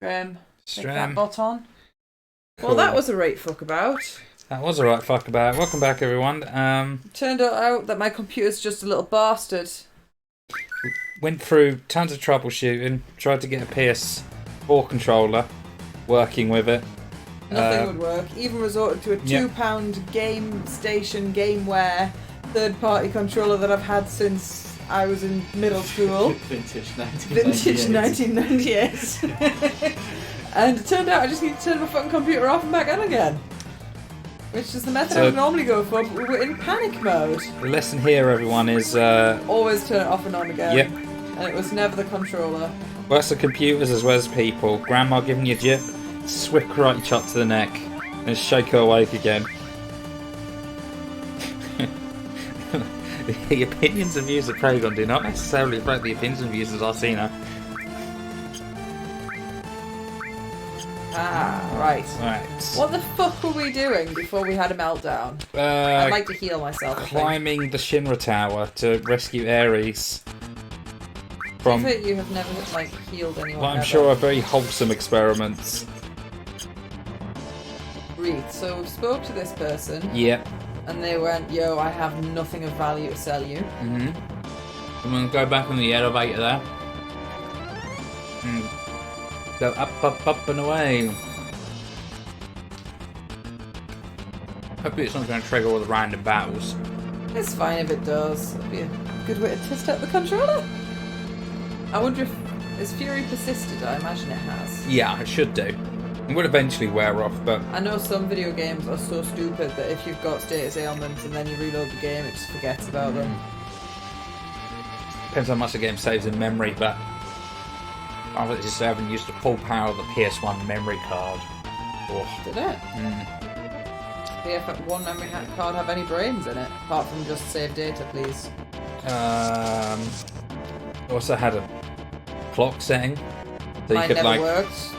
Stick that bot on. Cool. Well, that was a right fuck about. That was a right fuck about. Welcome back, everyone. Turned out that my computer's just a little bastard. Went through tons of troubleshooting. Tried to get a PS4 controller working with it. Nothing would work. Even resorted to a £2 Game Station Gameware third-party controller that I've had since I was in middle school. Vintage 1998. And it turned out I just need to turn my fucking computer off and back on again. Which is the method I would normally go for, but we were in panic mode. The lesson here, everyone, is... always turn it off and on again. Yep. And it was never the controller. Worse the computers as well as people. Grandma giving you a jip, swift karate chop to the neck, and shake her awake again. The opinions and views of Praygon do not necessarily reflect the opinions and views of Arsena. Ah, right. Right. What the fuck were we doing before we had a meltdown? I'd like to heal myself. Climbing the Shinra Tower to rescue Ares. From you have never healed anyone. Well, I'm ever. sure are very wholesome experiments. Read. So we spoke to this person. Yep. And they went, yo, I have nothing of value to sell you. I'm going to go back on the elevator there. And go up, up, up and away. Hopefully it's not going to trigger all the random battles. It's fine if it does. It'll be a good way to test out the controller. I wonder if... Has Fury persisted? I imagine it has. Yeah, it should do. It will eventually wear off, but... I know some video games are so stupid that if you've got status ailments and then you reload the game, it just forgets about them. Depends how much the game saves in memory, but... I just haven't used the full power of the PS1 memory card. Oh. Did it? The FF1 memory card have any brains in it? Apart from just save data, please. Also had a clock setting. So Mine you could, never worked.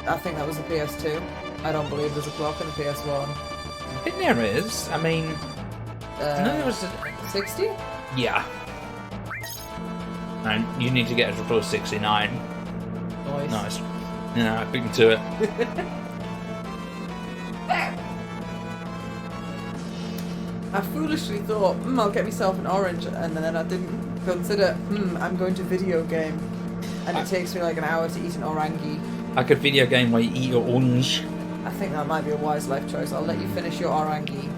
I think that was the PS2. I don't believe there's a clock in the PS1. I think there is. I mean... no, there was a... 60? Yeah. And you need to get it to plus 69. Nice. Nice. Yeah, I beat me to it. I foolishly thought, I'll get myself an orange, and then I didn't consider, I'm going to video game. And it takes me like an hour to eat an orangi. I could video game where you eat your orange. I think that might be a wise life choice. I'll let you finish your orangi.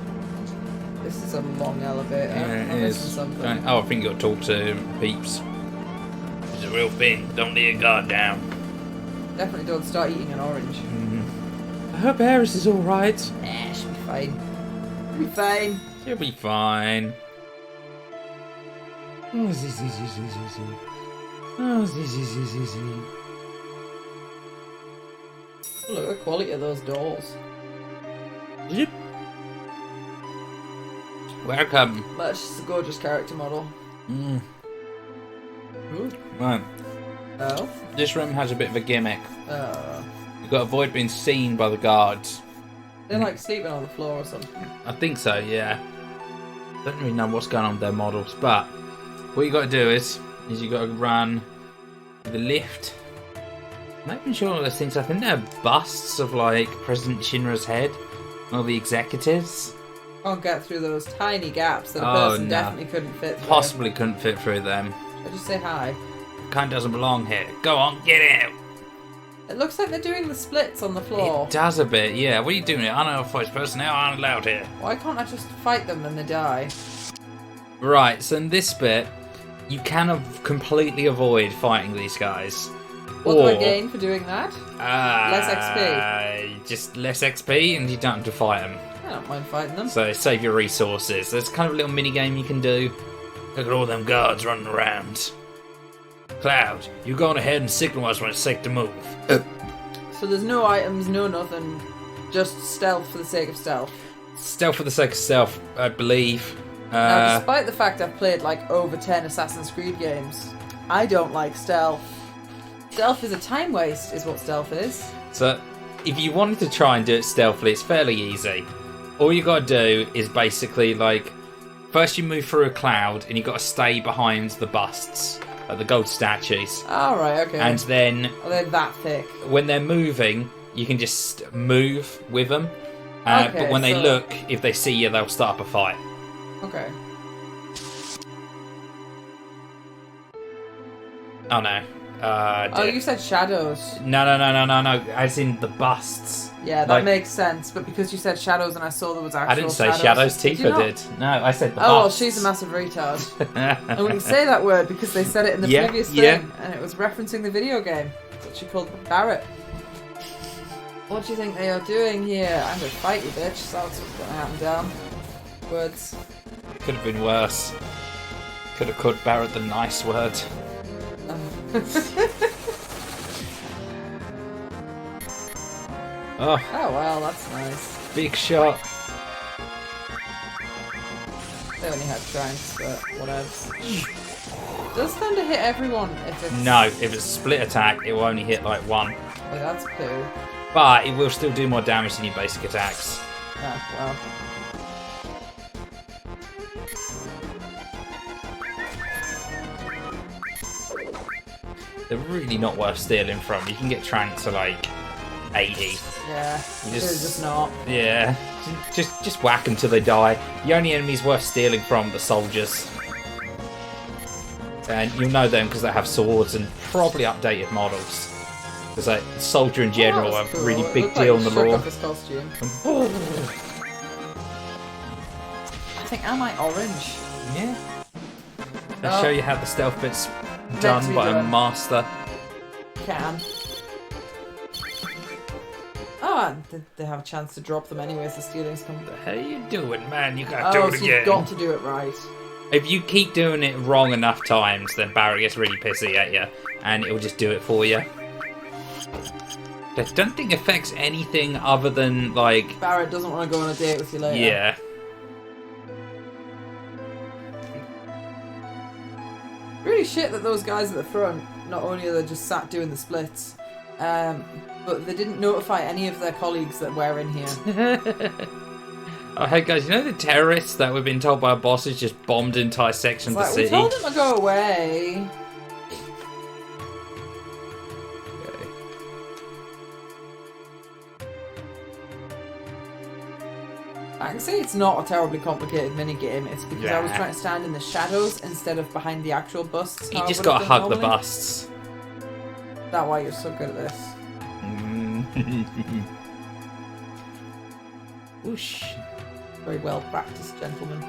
This is a long elevator. Yeah, it is. Something. Oh, I think you got to talk to peeps. It's a real thing. Don't lay your guard down. Definitely don't start eating an orange. I hope Ares is alright. Nah, she'll be fine. She'll be fine. She'll be fine. Oh, Look at the quality of those dolls. Zip. Welcome. That's just a gorgeous character model. Ooh. Right. Oh? This room has a bit of a gimmick. Oh. You've got to avoid being seen by the guards. They're like sleeping on the floor or something. I think so, yeah. Don't really know what's going on with their models, but what you got to do is you got to run the lift. I'm not even sure what those things. I think they're busts of like President Shinra's head, all the executives. Can't get through those tiny gaps that a person definitely couldn't fit through. Possibly couldn't fit through them. I just say hi. Kind doesn't belong here. Go on, get out. It looks like they're doing the splits on the floor. It does a bit, yeah. What are you doing here? Unauthorized personnel aren't allowed here. Why can't I just fight them and they die? Right, so in this bit, you can completely avoid fighting these guys. What do I gain for doing that? Less XP. Just less XP and you don't have to fight them. I don't mind fighting them. So save your resources. There's kind of a little mini game you can do. Look at all them guards running around. Cloud, you go on ahead and signal us when it's safe to move. So there's no items, no nothing. Just stealth for the sake of stealth. Stealth for the sake of stealth, I believe. Now, despite the fact I've played like over 10 Assassin's Creed games, I don't like stealth. Stealth is a time waste, is what stealth is. So, if you wanted to try and do it stealthily, it's fairly easy. All you got to do is basically like, first you move through a cloud and you got to stay behind the busts. like the gold statues. All right, okay. And then Are they that thick? when they're moving, you can just move with them. Okay, but when they look, if they see you, they'll start up a fight. Okay. Oh no. You said shadows. No. As in the busts. Yeah, that makes sense. But because you said shadows and I saw there was actual I didn't say shadows. Tifa did. No, I said the busts. Oh, well, she's a massive retard. I wouldn't say that word because they said it in the previous thing, and it was referencing the video game. That's what she called Barrett. What do you think they are doing here? I'm gonna fight you, bitch. So that's what's gonna happen down. Words. Could have been worse. Could have called Barrett the nice word. Oh well, that's nice. Big shot. They only had trunks, but whatever. Does thunder hit everyone if it's... No, if it's a split attack, it will only hit like one. Oh, that's poo. But it will still do more damage than your basic attacks. Oh, well. They're really not worth stealing from. You can get Trant to like 80. Yeah, they're just not. Yeah, just whack until they die. The only enemies worth stealing from are the soldiers. And you'll know them because they have swords and probably updated models. Because like, soldier in general are a really big deal in the lore. His costume. I think I might orange. Yeah. I'll show you how the stealth bit's done by a master. Can. Oh, and they have a chance to drop them anyways. The stealings come. How you doing, man? You gotta do it so again. You've got to do it right. If you keep doing it wrong enough times, then Barry gets really pissy at you, and it'll just do it for you. I don't think it affects anything other than, like... Barrett doesn't want to go on a date with you later. Yeah. Really shit that those guys at the front, not only are they just sat doing the splits, but they didn't notify any of their colleagues that we're in here. Oh, hey guys, you know the terrorists that we've been told by our bosses just bombed entire sections of the city? We told them to go away. Okay. I can say it's not a terribly complicated minigame. It's because I was trying to stand in the shadows instead of behind the actual busts. You just gotta hug the busts. Is that why you're so good at this? Whoosh. Very well practiced, gentlemen.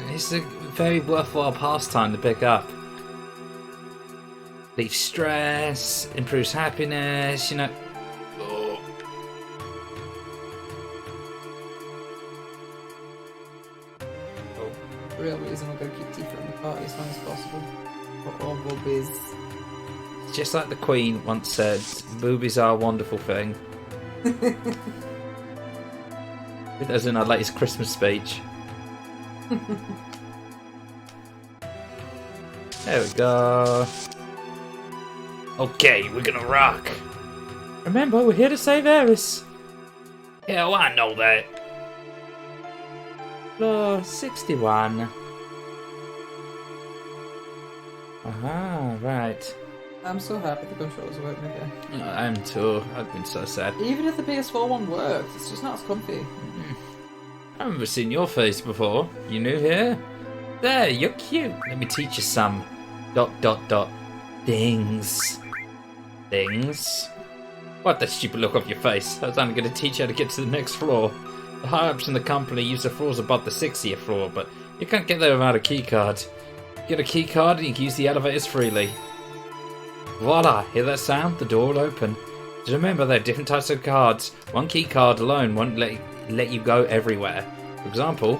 It's a very worthwhile pastime to pick up. Leaves stress, improves happiness, you know. Oh. The real reason we're going to keep Tifa in the party as long as possible. For all boobies. Just like the Queen once said, boobies are a wonderful thing. As in our latest Christmas speech. There we go. Okay, we're gonna rock. Remember, we're here to save Eris. Yeah, well, I know that. Floor 61. Aha, right. I'm so happy the controls are working again. I am too. I've been so sad. Even if the PS4 one works, it's just not as comfy. I remember seeing your face before. You new here? There, you're cute. Let me teach you some... ... things. Things? What the stupid look off your face? I was only going to teach you how to get to the next floor. The higher-ups in the company use the floors above the 60th floor, but you can't get there without a keycard. Get a keycard and you can use the elevators freely. Voila! Hear that sound? The door will open. Just remember, there are different types of cards. One key card alone won't let you go everywhere. For example,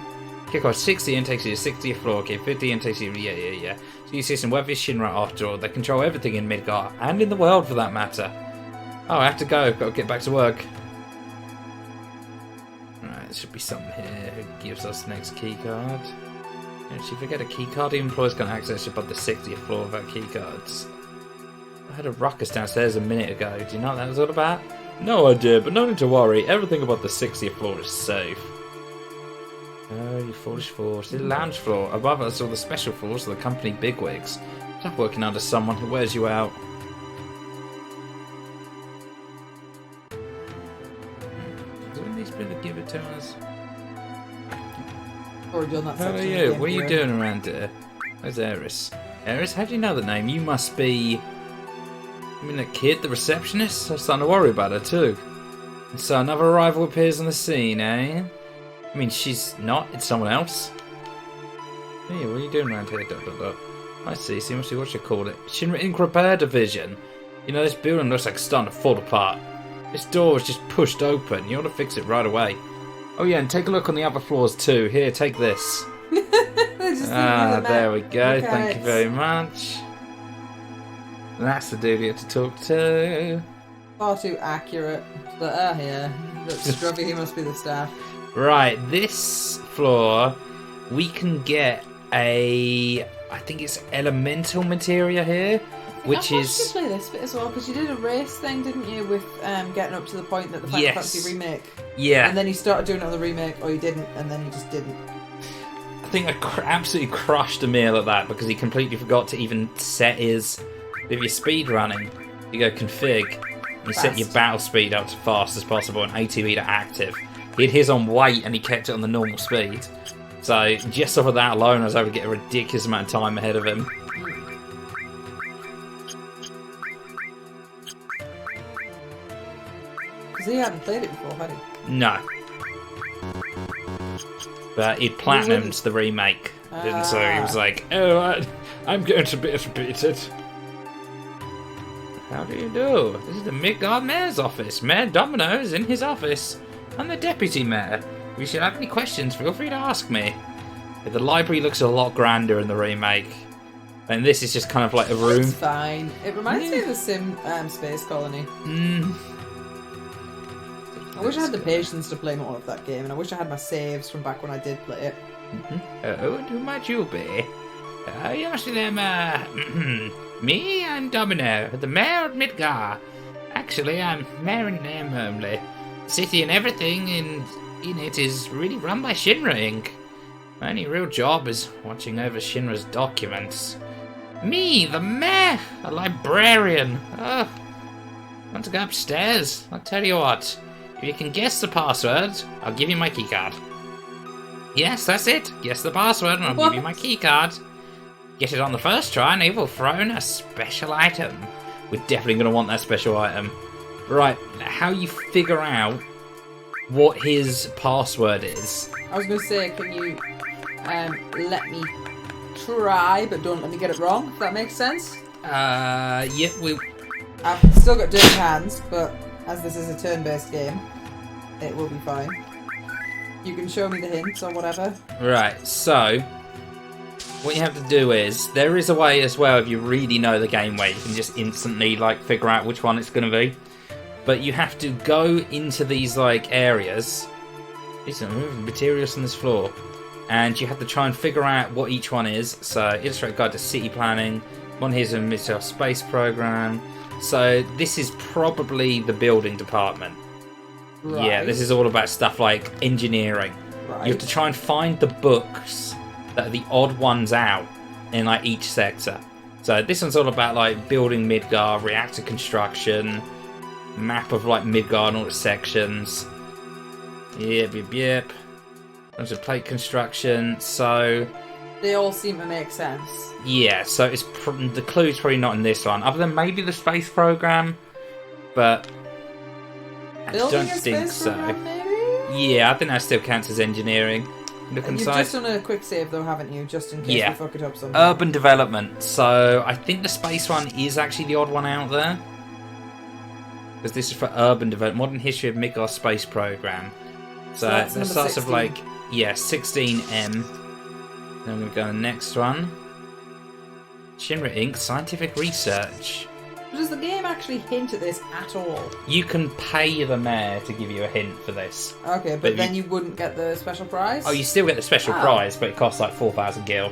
key card 60 and takes you to the 60th floor. Okay, 50 and takes you... Yeah. So you see some weapons Shinra after all. They control everything in Midgar, and in the world for that matter. Oh, I have to go. Got to get back to work. Alright, there should be something here who gives us the next key card. If you forget a key card, the employees can access above the 60th floor without key cards. I heard a ruckus downstairs a minute ago. Do you know what that was all about? No idea, but no need to worry. Everything about the 60th floor is safe. Oh, you foolish fool. It's the lounge floor. Above us are all the special floors of the company bigwigs. Stop working under someone who wears you out. Doesn't these people give it to us? Or done that How are section you? again, What are you Kieran. doing around here? Where's Eris? Eris, how do you know the name? You must be... I mean, that kid, the receptionist? I'm starting to worry about her too. And so another arrival appears on the scene, eh? I mean, she's not. It's someone else. Hey, what are you doing around here? Dot, dot, dot. I see. So you must be what you call it. Shinra Inc. Repair Division. You know, this building looks like it's starting to fall apart. This door was just pushed open. You ought to fix it right away. Oh yeah, and take a look on the other floors too. Here, take this. There we go. Thank you very much. That's the dude you have to talk to. Far too accurate. But yeah, looks scruffy. He must be the staff. Right, this floor, we can get a, I think it's elemental materia here, which I is... you play this bit as well, because you did a race thing, didn't you, with getting up to the point that the Final Fantasy remake. Yeah. And then you started doing it on the remake, or you didn't, and then you just didn't. I think I absolutely crushed Emil at that because he completely forgot to even set his, with your speed running, you go config, and you set your battle speed up to fast as possible and ATB to active. He had his on weight and he kept it on the normal speed. So just off of that alone, I was able to get a ridiculous amount of time ahead of him. Because he hadn't played it before, had he? No. But he'd platinumed the remake. And so he was like, oh, I'm going to beat it. How do you do? This is the Midgard Mayor's office. Mayor Domino is in his office. I'm the Deputy Mayor. If you should have any questions, feel free to ask me. The library looks a lot grander in the remake. And this is just kind of like a room. It's fine. It reminds me of the Sim Space Colony. I wish I had the patience to play more of that game, and I wish I had my saves from back when I did play it. Oh, and who might you be? You asked them, me, I'm Domino, the Mayor of Midgar. Actually, I'm Mayor in name only. The city and everything in it is really run by Shinra Inc. My only real job is watching over Shinra's documents. Me, the Mayor, a librarian. Oh, want to go upstairs? I'll tell you what. If you can guess the password, I'll give you my keycard. Yes, that's it. Guess the password and I'll give you my keycard. Get it on the first try and he will throw in a special item. We're definitely going to want that special item. Right, how you figure out what his password is. I was going to say, can you let me try, but don't let me get it wrong, if that makes sense? Yeah, I've still got dirty hands, but as this is a turn-based game, it will be fine. You can show me the hints or whatever. Right, so what you have to do is, there is a way as well, if you really know the game, where you can just instantly like figure out which one it's going to be. But you have to go into these like areas. These are materials on this floor. And you have to try and figure out what each one is. So, Illustrated Guide to City Planning. One here's a missile space program. So, this is probably the building department. Right. Yeah, this is all about stuff like engineering. Right. You have to try and find the books that are the odd ones out in like each sector. So, this one's all about like building Midgar, reactor construction, map of like Midgar and all its sections. Yep. There's a plate construction, so they all seem to make sense. Yeah, so it's the clue's probably not in this one, other than maybe the space program, but Building I don't think so. Program, maybe? Yeah, I think that still counts as engineering. Look inside. You've just done a quick save though, haven't you? Just in case we fuck it up somehow. Urban development. So I think the space one is actually the odd one out there. Because this is for urban development, modern history of Midgar space program. So that starts with like 16M. Then we're going to go to the next one. Shinra Inc. Scientific Research. Does the game actually hint at this at all? You can pay the mayor to give you a hint for this. Okay, but then you wouldn't get the special prize? Oh, you still get the special prize, but it costs like 4,000 gil.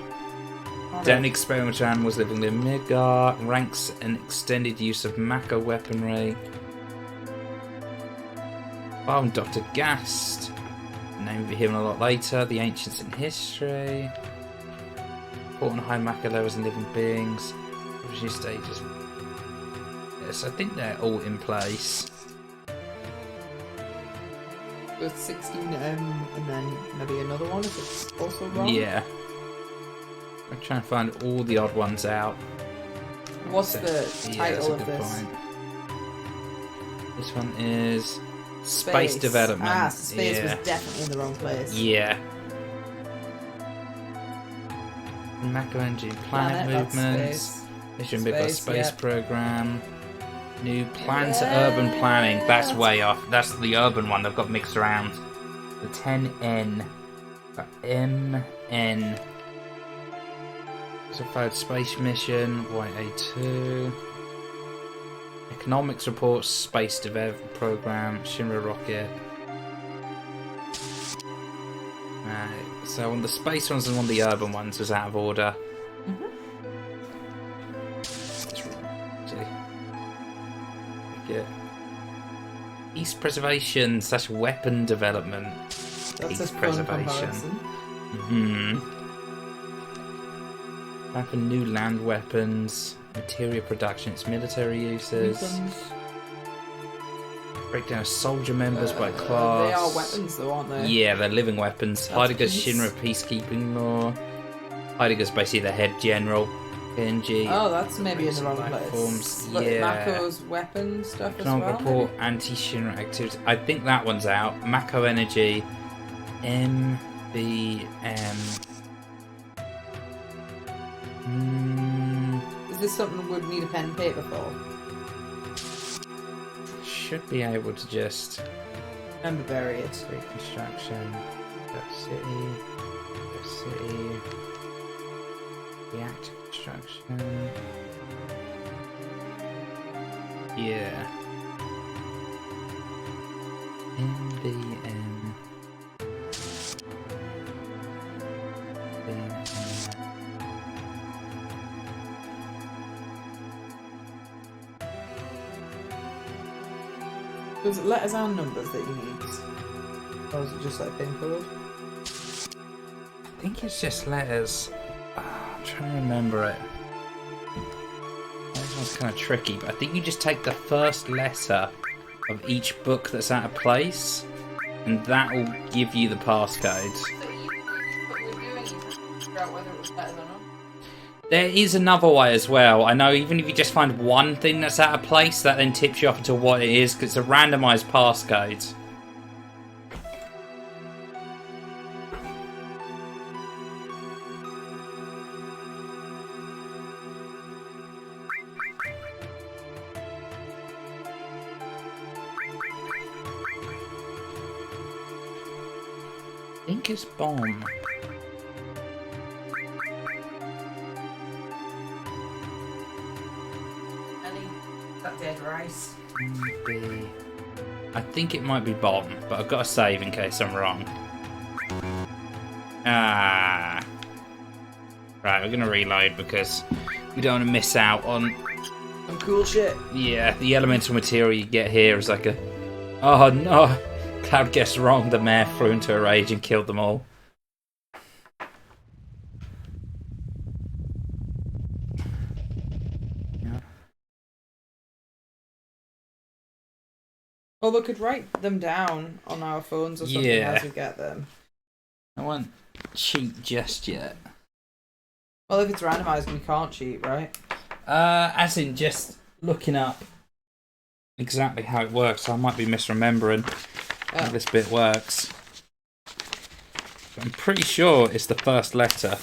Then experimental animals living in Midgar. Ranks and extended use of Mako weaponry. Oh, Dr. Gast. Name will be here a lot later. The Ancients in History. Important high Mako levels in living beings. Strategy stages. Yes, I think they're all in place. With 16 and then maybe another one if it's also wrong. Yeah. I'm trying to find all the odd ones out. What's the title of this? Point. This one is Space Development. Ah, so space was definitely in the wrong place. Yeah. Macro engine, planet movements, mission big space program, new plan to urban planning. That's way off. That's the urban one they've got mixed around. The 10N, MN. Classified space mission, YA2. Economics reports, space development program, Shinra rocket. So one of the space ones and one of the urban ones was out of order. Peace preservation / weapon development. That's Peace a preservation. Plan for new land weapons, material production, its military uses. Breakdown of soldier members by class. They are weapons though, aren't they? Yeah, they're living weapons. Heidegger's Shinra peacekeeping law. Heidegger's basically the head general. PNG. Oh, that's maybe in the wrong platforms. place. Yeah. Mako's weapon stuff as well. Report anti-Shinra activities. I think that one's out. Mako Energy. MBM. Is this something we would need a pen and paper for? Should be able to just Remember bury it. Reconstruction. City. Reactor construction. Yeah. MBM. Was it letters and numbers that you need? Or is it just like pin code? I think it's just letters. I'm trying to remember it. This one's kind of tricky, but I think you just take the first letter of each book that's out of place, and that will give you the passcode. There is another way as well. I know even if you just find one thing that's out of place, that then tips you off into what it is, because it's a randomised passcode. I think it's bomb. That dead rice. I think it might be bomb, but I've got to save in case I'm wrong. Ah. Right, we're going to reload because we don't want to miss out on some cool shit. Yeah, the elemental material you get here is like a... Oh no! Cloud guessed wrong, the mayor flew into a rage and killed them all. Or we could write them down on our phones or something as we get them. I won't cheat just yet. Well, if it's randomised, we can't cheat, right? As in just looking up exactly how it works. I might be misremembering how this bit works. But I'm pretty sure it's the first letter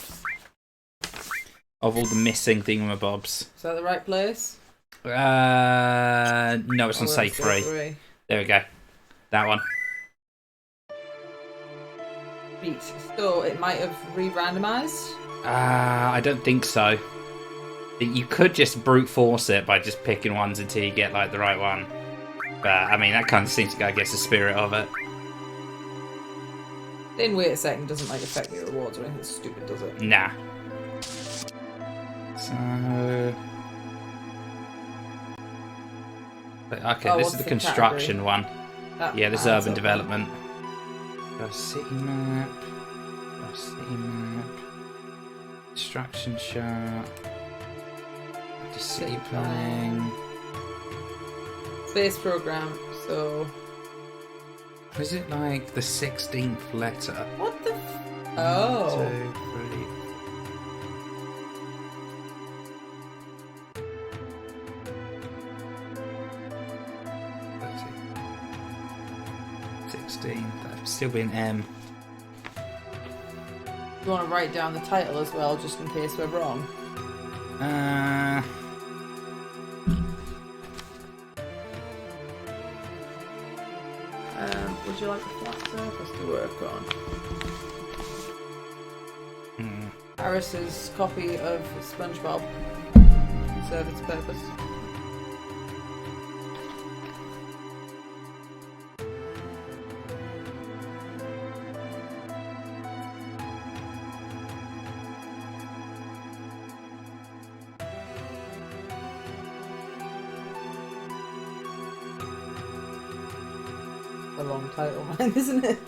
of all the missing thingamabobs. Is that the right place? No, it's on save 3. There we go. That one. Sweet. So it might have re-randomised? I don't think so. You could just brute force it by just picking ones until you get like the right one. But I mean, that kind of seems to go against the spirit of it. Then wait a second, doesn't like affect your rewards or anything stupid, does it? Nah. So. Okay, this is the construction one. Yeah, this is urban development. Got a city map. Got a city map. Construction chart. City planning. Space program, so... Was it like the 16th letter? What the Oh. 1, 2, 3. 16. That'd still be an M. You want to write down the title as well, just in case we're wrong? Would you like the flat surface to work on? Harris's copy of SpongeBob can serve its purpose. A long title, mine, isn't it?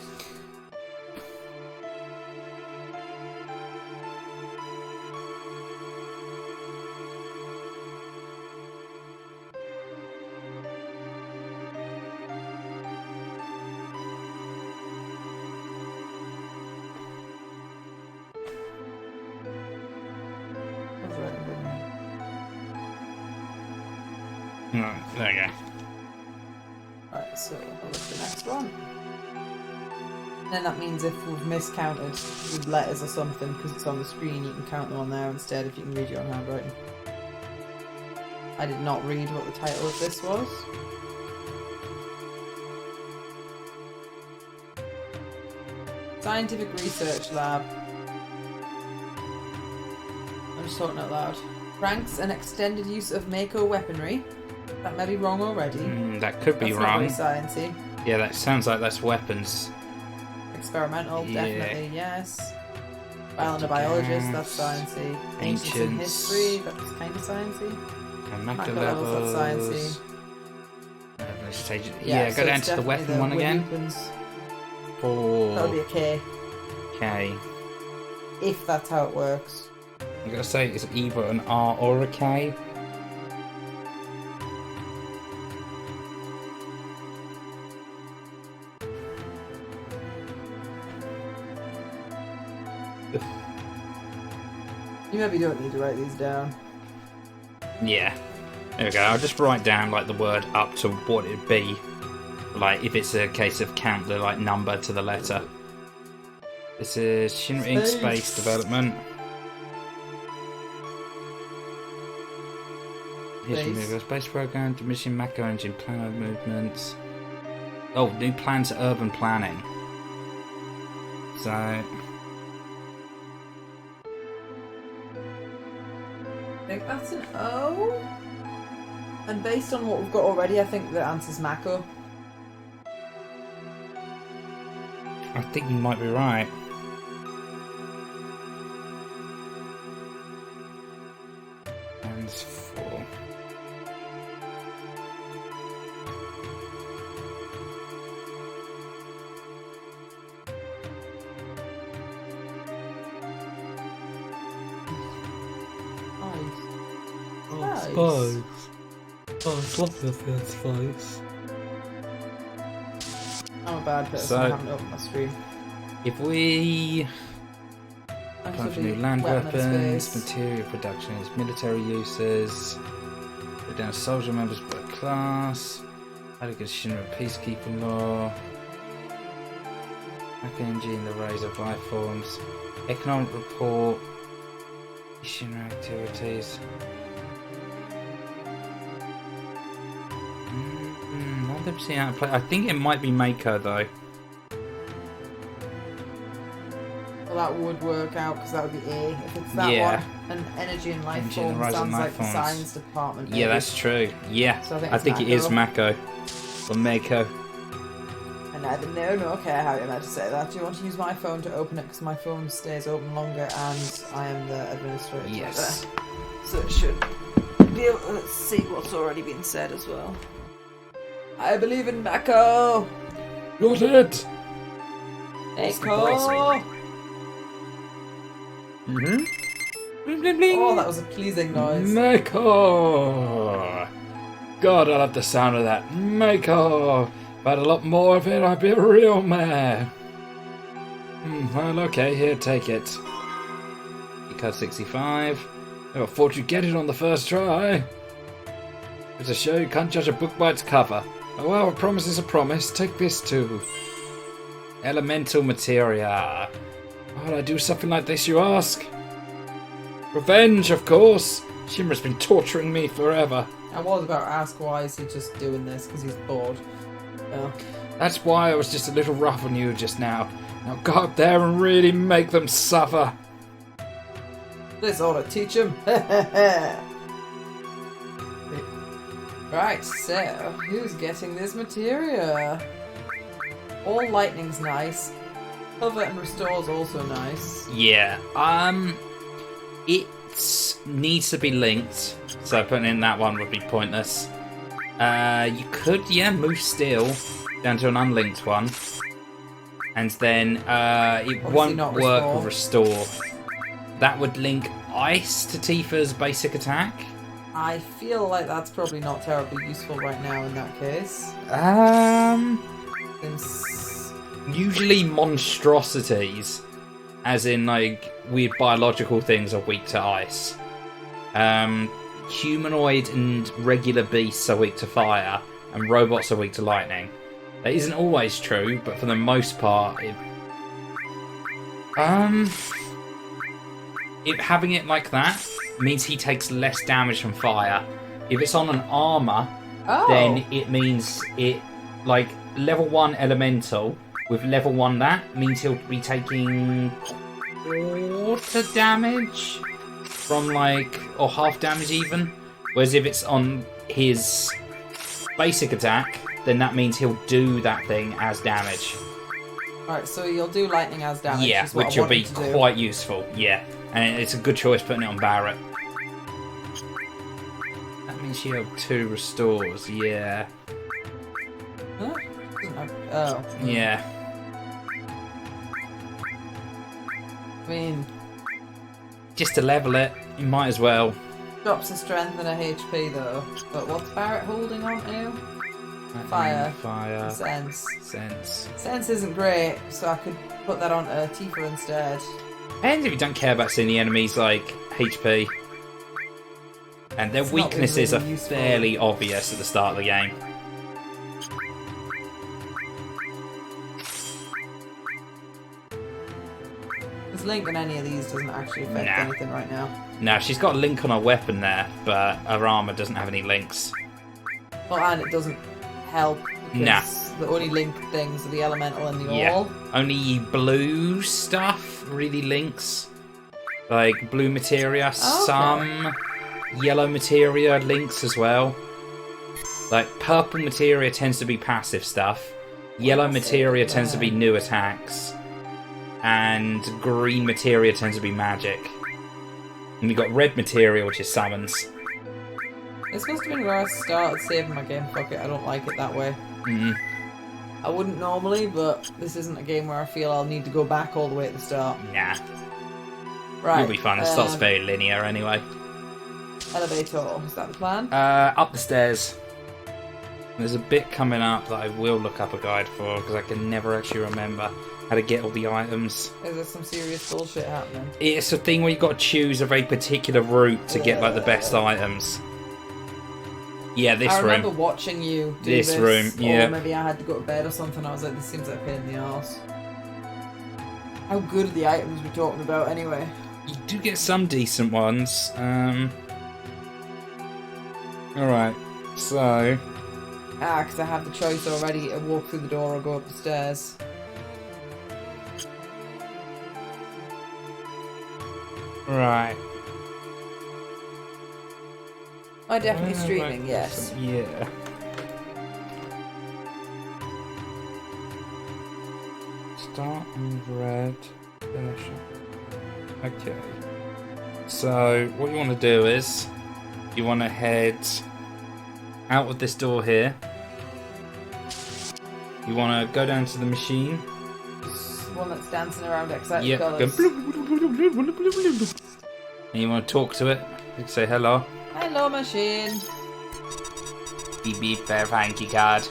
There you go. Right, so I'll look at the next one. Then that means if we've miscounted with letters or something, because it's on the screen, you can count them on there instead if you can read your own handwriting. I did not read what the title of this was. Scientific Research Lab. I'm just talking out loud. Pranks and extended use of Mako weaponry. That may be wrong already. That could be that's wrong. Not very sciencey. Yeah, that sounds like that's weapons. Experimental, Yeah. definitely, yes. Biologist, that's sciencey. Ancients in history, that's kind of sciencey. Macro levels, levels. that's sciencey. Yeah, so go down it's to the weapon definitely one again. Weapons. For That would be a K, K. if that's how it works. I'm gonna say it's either an R or a K. You maybe don't need to write these down. Yeah. There we go. I'll just write down like the word up to what it'd be. Like if it's a case of count the like number to the letter. This is Shinra Inc. Space Development. History of Space Program, Mission Mako Engine Planner Movements. Oh, new plans to urban planning. So I think that's an O. And based on what we've got already, I think the answer's Mako. I think you might be right. And 4. Spice. Oh, it's lovely to feel spice. I'm a bad person, So- I haven't opened my screen. If we Thanks plan for for new the land weapon weapons, space. material productions, military uses, put down soldier members per class, how to get Shinra peacekeeping law, Mako Engine, the rise of life forms, economic report, Shinra activities. I've never seen how to play. I think it might be Mako though. Well, that would work out because that would be A. If it's that Yeah. one, and energy and life Energy and form rise and sounds life like the forms. science department. Yeah, maybe. that's true. Yeah, So I think I it's think it is Mako. Mako or Mako. I neither know nor care how you're meant to say that. Do you want to use my phone to open it? Because my phone stays open longer and I am the administrator. Yes. There. So it should be able to see what's already been said as well. I believe in Mako! Got it! Mako! Mm-hmm. Bling, bling, bling. Oh, that was a pleasing noise. Mako! God, I love the sound of that. Mako! If I had a lot more of it, I'd be a real man. Well, okay, here, take it. You cut 65. I thought you'd get it on the first try. It's a show you can't judge a book by its cover. Oh well, a promise is a promise. Take this too. Elemental materia. Why would I do something like this, you ask? Revenge, of course. Shimmer's been torturing me forever. I was about to ask why is he just doing this, because he's bored. Oh. That's why I was just a little rough on you just now. Now go up there and really make them suffer. This ought to teach him. Right, so who's getting this materia? All lightning's nice. Cover and restore's also nice. Yeah. It needs to be linked, so putting in that one would be pointless. You could, move steel down to an unlinked one, and then it Obviously won't not work with restore. That would link ice to Tifa's basic attack. I feel like that's probably not terribly useful right now in that case. Since... Usually monstrosities, as in like weird biological things, are weak to ice. Humanoid and regular beasts are weak to fire, and robots are weak to lightning. That isn't always true, but for the most part, having it like that means he takes less damage from fire. If it's on an armor, then it means it, like, level 1 elemental with level 1 that means he'll be taking quarter damage from, like, or half damage even. Whereas if it's on his basic attack, then that means he'll do that thing as damage. Alright, so you'll do lightning as damage. Yeah, is what which I will be wanted to do. quite useful. Yeah, and it's a good choice putting it on Barret. That means you have 2 restores. Yeah. Huh? Oh. Yeah. I mean, Just to level it, you might as well. drops a strength and a HP though. But what's Barret holding on to? Fire. Fire. Sense. Sense. Sense isn't great, so I could put that on Tifa instead. And if you don't care about seeing the enemies like HP. And their It's not weaknesses really are useful. fairly obvious at the start of the game. Because Link in any of these doesn't actually affect Nah. anything right now. Now, she's got a link on her weapon there, but her armor doesn't have any links. Well, and it doesn't help because Nah. the only link things are the elemental and the Yeah. all. Only blue stuff really links. Like blue materia, Okay. some yellow materia links as well. Like purple materia tends to be passive stuff. Yellow materia tends to be new attacks. And green materia tends to be magic. And we've got red materia, which is summons. It's supposed to be where I started saving my game. Fuck it, I don't like it that way. Mm. I wouldn't normally, but this isn't a game where I feel I'll need to go back all the way at the start. Nah, Right. you'll be fine. It starts very linear anyway. Elevator, is that the plan? Up the stairs. There's a bit coming up that I will look up a guide for because I can never actually remember how to get all the items. Is there some serious bullshit happening? It's a thing where you've got to choose a very particular route to get like the best items. Yeah, this I room. remember watching you do This room, yeah. Or maybe I had to go to bed or something. I was like, this seems like a pain in the arse. How good are the items we're talking about anyway? You do get some decent ones. Alright, so... Ah, because I have the choice already to walk through the door or go up the stairs. Right. Am I definitely streaming? Yes. Yeah. Start in red. Finish. Okay. So, what you want to do is, you want to head out of this door here. You want to go down to the machine. One that's dancing around excited Yep. Go colours. bloop, bloop, bloop, bloop, bloop, bloop, bloop, bloop. And you want to talk to it? You can say hello. Hello, machine. Beep beep, verifying key card.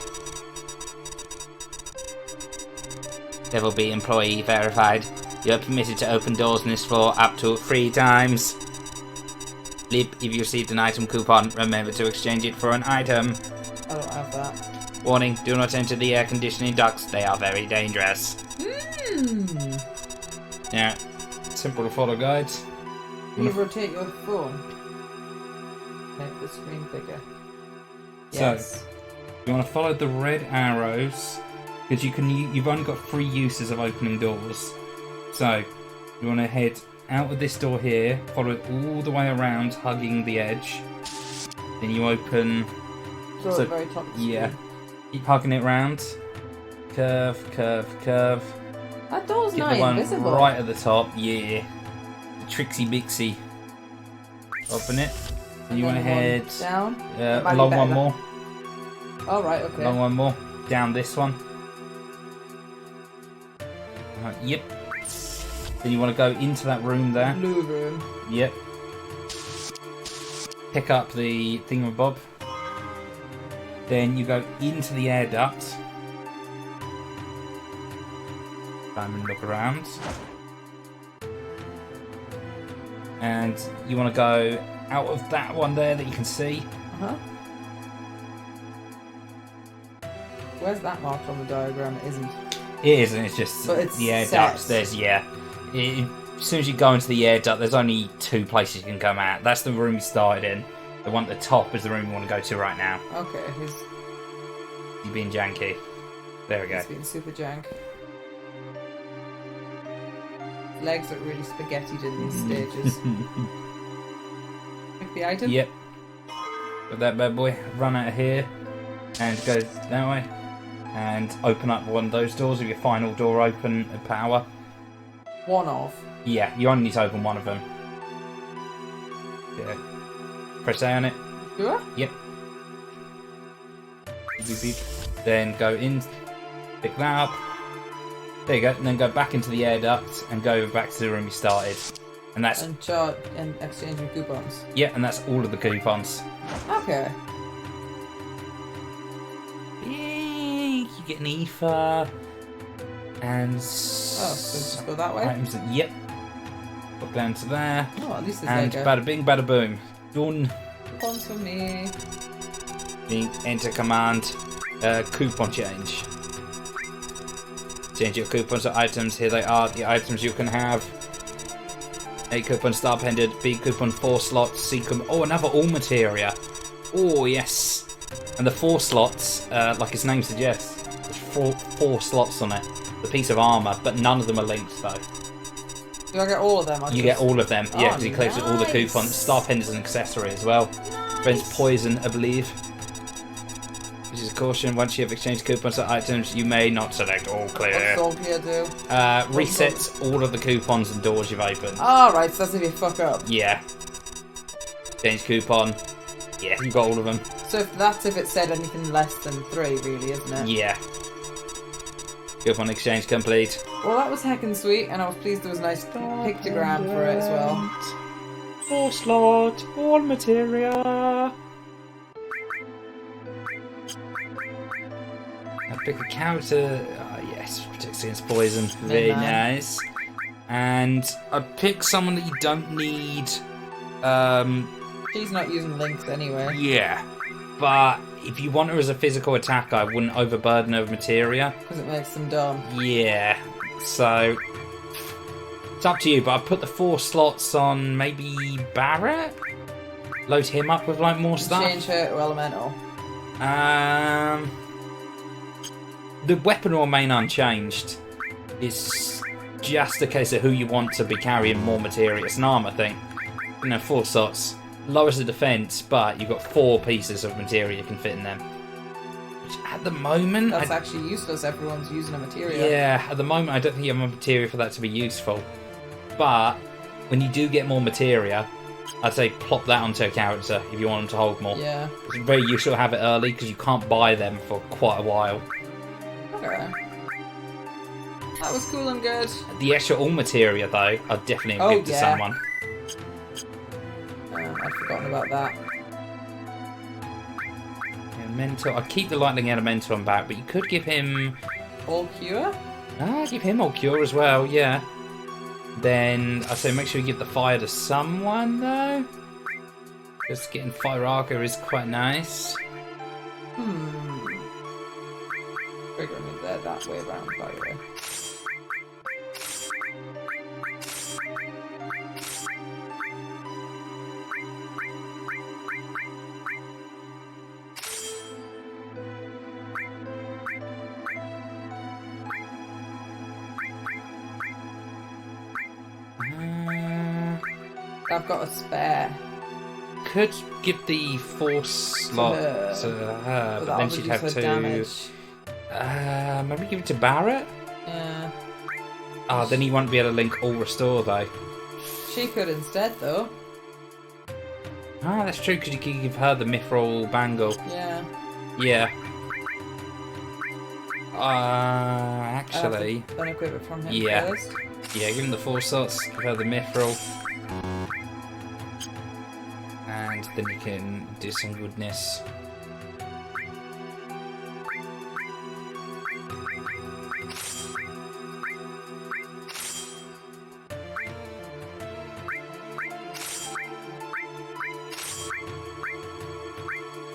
Level B employee verified. You are permitted to open doors in this floor up to 3 times. Blip, if you received an item coupon, remember to exchange it for an item. I don't have that. Warning, do not enter the air conditioning ducts, they are very dangerous. Yeah, simple to follow guides. Can you rotate your phone? Make the screen bigger. Yes. So, you want to follow the red arrows, because you've only got 3 uses of opening doors. So, you want to head out of this door here, follow it all the way around, hugging the edge. Then you open... So at the very top of the yeah. screen. Keep hugging it round. Curve, curve, curve. That door's Get not the one invisible. right at the top, yeah. The Trixie Bixie. Open it. And you want to head down? That might be along better one than- more. Oh, right, okay. Along one more. Down this one. Yep. Then you want to go into that room there. Blue room. Yep. Pick up the thingamabob. Then you go into the air duct. Time and look around. And you want to go out of that one there that you can see. Uh-huh. Where's that marked on the diagram? It isn't. It is, and it's just But it's the air set. ducts. There's, yeah. As soon as you go into the air duct, there's only 2 places you can come out. That's the room you started in. The one at the top is the room you want to go to right now. Okay, You're being janky. There we go. he's being super jank. Legs look really spaghettied in these stages. Pick the item? Yep. Put that bad boy, run out of here, and go that way. And open up one of those doors with your final door open at power. One of. Yeah, you only need to open one of them. Yeah. Press A on it. Do I? Yep. Beep, beep. Then go in, pick that up. There you go. And then go back into the air duct and go back to the room you started. And that's And chart and exchanging coupons. yeah, and that's all of the coupons. Okay. Yay! You get an ether and Oh, so just go that way? items. Yep. Put down to there. Oh, at least it's And like bada bing, bada boom. Done. coupons for me. Enter command. Coupon change. Change your coupons to items. Here they are. The items you can have. A coupon star pendant. B coupon 4 slots. C coupon. Oh, another all materia. Oh yes. And the 4 slots, like its name suggests, there's four slots on it. The piece of armor, but none of them are linked though. Do I get all of them? You get all of them, yeah, because you collect all the nice. coupons. Star pendant is an accessory as well. Prevents poison, I believe. Which is a caution. Once you have exchanged coupons to items, you may not select all clear. What's all here do? Resets all of the coupons and doors you've opened. Alright, so that's if you fuck up. Yeah. Change coupon. Yeah, you got all of them. So if it said anything less than 3, really, isn't it? Yeah. Coupon exchange complete. Well, that was heckin' sweet, and I was pleased there was a nice pictogram for it as well. 4 slot, all materia. I pick a character. Yes, protects against poison. Very man. nice. And I pick someone that you don't need. She's not using links anyway. Yeah, but if you want her as a physical attacker, I wouldn't overburden her with materia. Because it makes them dumb. Yeah, so it's up to you. But I put the 4 slots on maybe Barrett. Load him up with like more stuff. Change her to elemental. The weapon will remain unchanged. It's just a case of who you want to be carrying more materia. It's an armor thing. 4 slots. Lowers the defense, but you've got 4 pieces of materia you can fit in them. Which at the moment... That's actually useless. Everyone's using a material. Yeah, at the moment I don't think you have enough materia for that to be useful. But when you do get more materia, I'd say plop that onto a character if you want them to hold more. Yeah. It's very useful to have it early because you can't buy them for quite a while. Okay. That was cool and good. The extra all materia though, I'd definitely Oh, give to yeah. someone. I'd forgotten about that. Elemental. I'd keep the lightning elemental on back, but you could give him... All cure? Ah, give him all cure as well, yeah. Then I say make sure you give the fire to someone though. Just getting fire archer is quite nice. Praygon is there that way around, by the way. I've got a spare. Could give the force slot to her, but then she'd have to. Damage. Maybe give it to Barrett? Yeah. Ah, then he won't be able to link all restore though. She could instead, though. Ah, that's true, because you could give her the mithril bangle. Yeah. Yeah. Actually. Then equip it from him Yeah. first. Yeah, give him the force slots, give her the mithril. And then you can do some goodness.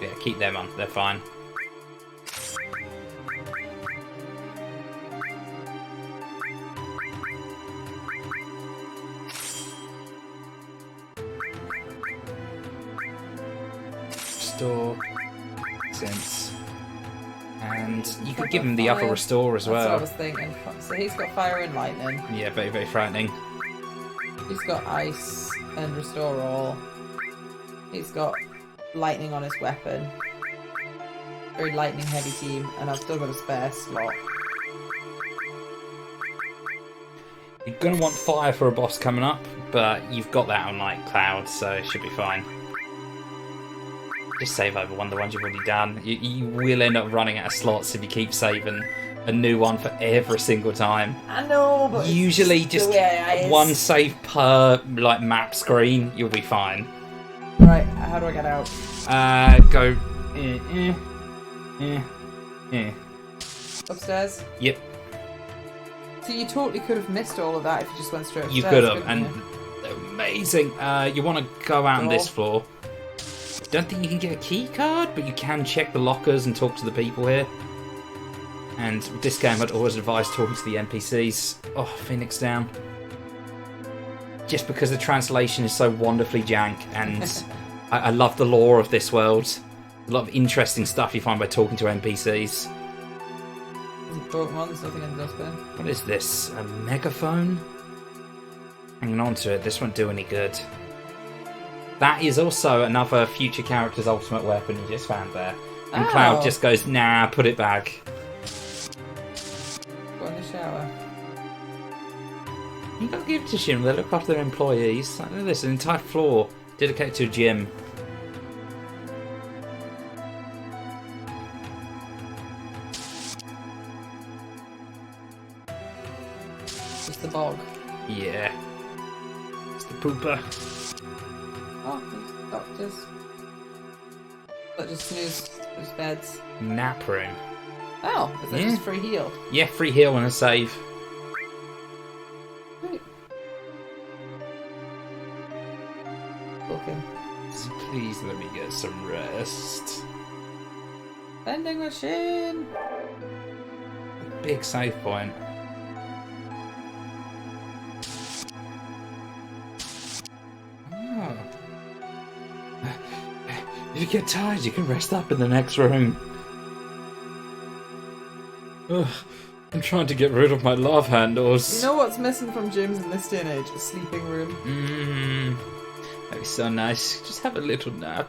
Yeah, keep them on, they're fine. Restore, sense, and you could give him the other restore as well. That's what I was thinking. So he's got fire and lightning. Yeah, very, very frightening. He's got ice and restore all. He's got lightning on his weapon. Very lightning heavy team, and I've still got a spare slot. You're going to want fire for a boss coming up, but you've got that on like cloud, so it should be fine. Just save over one of the ones you've already done. You will end up running out of slots if you keep saving a new one for every single time. I know, but usually just one save per like map screen, you'll be fine. Right, how do I get out? Go. Upstairs? Yep. So you totally could have missed all of that if you just went straight upstairs. You could have, and you? amazing. You want to go out on this floor. Don't think you can get a key card, but you can check the lockers and talk to the people here. And with this game, I'd always advise talking to the NPCs. Oh, Phoenix down. Just because the translation is so wonderfully jank, and I love the lore of this world. A lot of interesting stuff you find by talking to NPCs. Pokemon, there's nothing in the dustbin. What is this? A megaphone? Hanging on to it, this won't do any good. That is also another future character's ultimate weapon you just found there. And Cloud just goes, nah, put it back. Go in the shower. You gotta give it to Shim, they look after their employees. Look at this, an entire floor dedicated to a gym. Just the bog. Yeah. It's the pooper. Oh, there's doctors. That just snooze his beds. Nap room. Oh, is that just free heal? Yeah, free heal and a save. Right. Okay. So please let me get some rest. Vending machine! Big save point. Oh. If you get tired, you can rest up in the next room. Ugh, I'm trying to get rid of my love handles. You know what's missing from gyms in this day and age? A sleeping room. That'd be so nice. Just have a little nap.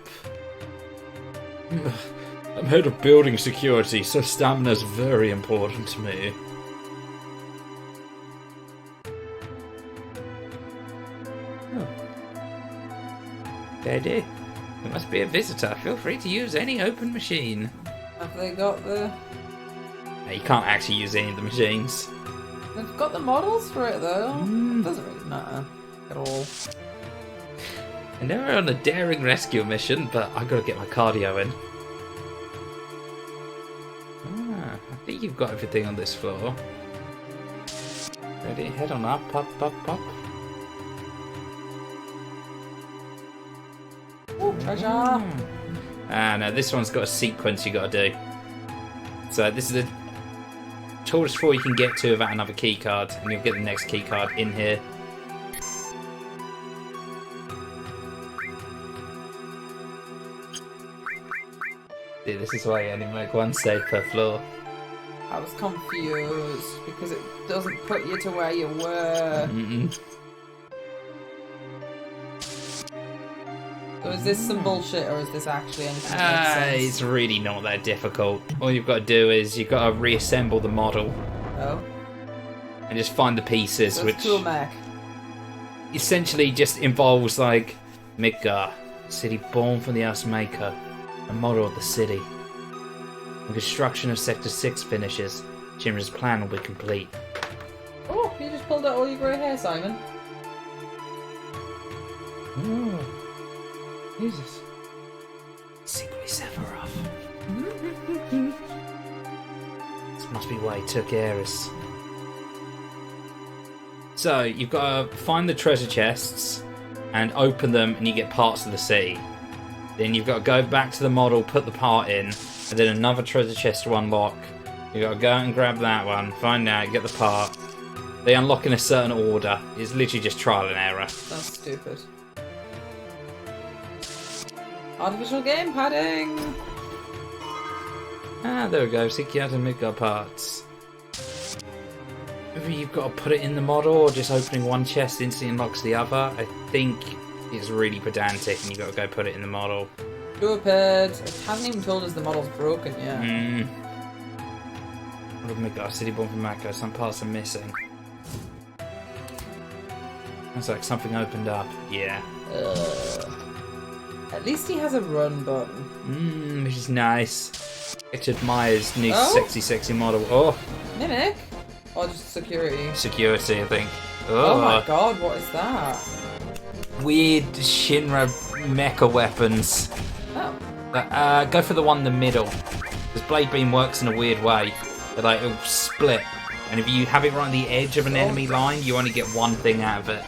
I'm head of building security, so stamina's very important to me. Oh. Daddy, there must be a visitor. Feel free to use any open machine. Have they got the... No, you can't actually use any of the machines. They've got the models for it though. It doesn't really matter at all. I know we're on a daring rescue mission, but I gotta get my cardio in. I think you've got everything on this floor. Ready? Head on up, up, up, up. Ooh, treasure! No, this one's got a sequence you gotta do. So this is the tallest floor you can get to without another key card, and you'll get the next key card in here. Yeah, this is why you only make one save per floor. I was confused because it doesn't put you to where you were. So is this some bullshit or is this actually anything that makes sense? It's really not that difficult. All you've got to do is you've got to reassemble the model. Oh. And just find the pieces, So which cool mech. essentially just involves like Midgar, city born from the Earth's maker, a model of the city. When construction of Sector 6 finishes, Shinra's plan will be complete. Oh, you just pulled out all your grey hair, Simon. Oh, Jesus. Secretly Sephiroth. This must be why he took Ares. So, you've got to find the treasure chests and open them and you get parts of the city. Then you've got to go back to the model, put the part in, and then another treasure chest to unlock. You've got to go out and grab that one, find out, get the part. They unlock in a certain order. It's literally just trial and error. That's stupid. Artificial game padding! Ah, there we go. Seek out and Midgar parts. Whether you've got to put it in the model or just opening one chest instantly unlocks the other, I think it's really pedantic and you've got to go put it in the model. Stupid. It hasn't even told us the model's broken yet. What of Midgar, city born from Mako, some parts are missing. Looks like something opened up. Yeah. At least he has a run button. Which is nice. Richard Myers' new sexy model. Oh! Mimic? Or just security? Security, I think. Oh my god, what is that? Weird Shinra mecha weapons. Oh. Go for the one in the middle. Because Blade Beam works in a weird way. Like, it'll split. And if you have it right on the edge of an enemy line, you only get one thing out of it.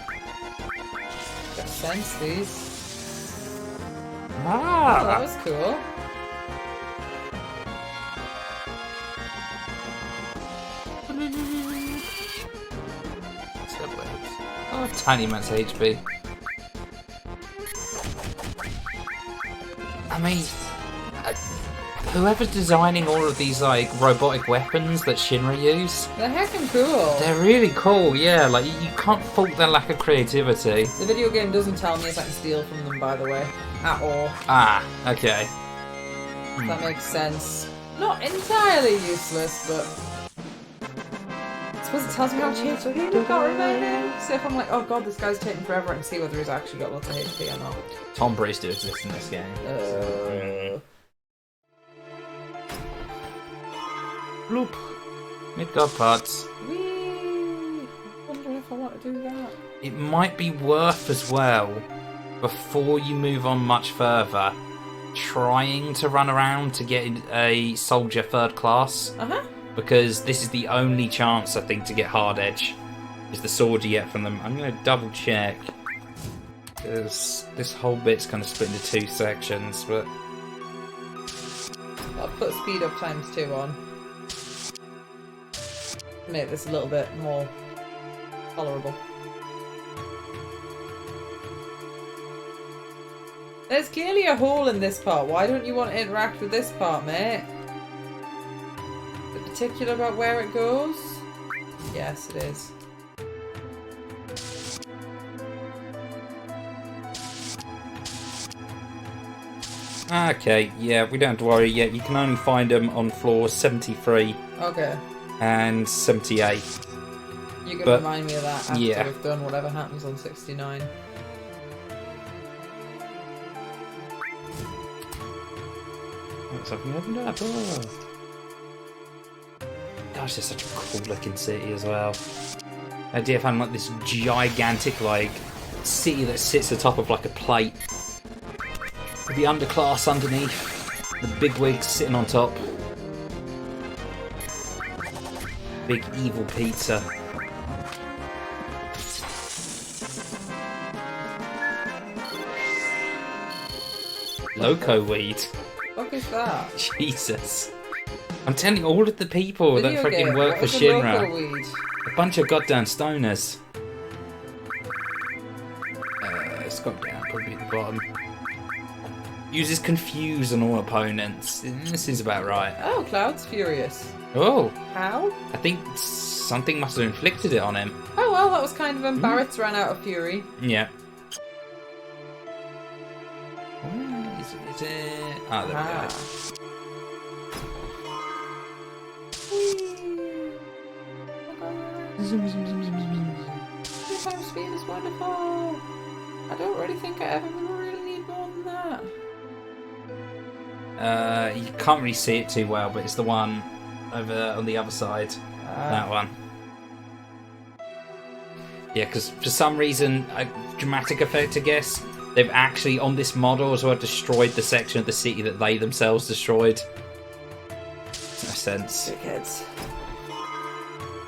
Got sense, these. Ah! Oh, that was cool. Oh, tiny amounts of HP. I mean, whoever's designing all of these like robotic weapons that Shinra use, They're heckin' cool. they're really cool. Yeah, like you can't fault their lack of creativity. The video game doesn't tell me if I can steal from them, by the way, at all. Ah, okay. That makes sense. Not entirely useless, but I suppose it tells me how much HP they've got remaining. So if I'm like, oh god, this guy's taking forever, I can see whether he's actually got lots of HP or not. Tom Brewster exists in this game. Bloop. Midgar parts. Whee! I wonder if I want to do that. It might be worth as well, before you move on much further, trying to run around to get a soldier 3rd class. Because this is the only chance, I think, to get hard edge. Is the sword you get from them. I'm going to double check. Because this whole bit's kind of split into 2 sections, but... I'll put speed up ×2 on. Make this a little bit more tolerable. There's clearly a hole in this part. Why don't you want to interact with this part, mate? Is it particular about where it goes? Yes, it is. Okay, yeah, we don't have to worry yet. You can only find them on floors 73 Okay. and 78. You can remind me of that after yeah. we've done whatever happens on 69. Something opened up. Oh. Gosh, it's such a cool looking city as well. The idea of having like this gigantic like city that sits atop of like a plate. With the underclass underneath. The bigwigs sitting on top. Big evil pizza. Loco weed. What is that? Jesus. I'm telling you, all of the people Video that freaking game. work What for is a local Shinra. weed? A bunch of goddamn stoners. Scroll down, probably at the bottom. Uses confuse on all opponents. This is about right. Oh, Cloud's furious. Oh, How? I think something must have inflicted it on him. Oh well, that was kind of when Barrett's ran out of fury. Yeah. Where is it? Ah, there we go. Time speed is wonderful. I don't really think I ever really need more than that. You can't really see it too well, but it's the one over on the other side. That one. Yeah, because for some reason, a dramatic effect, I guess, they've actually, on this model as well, destroyed the section of the city that they themselves destroyed. Makes no sense. Dickheads.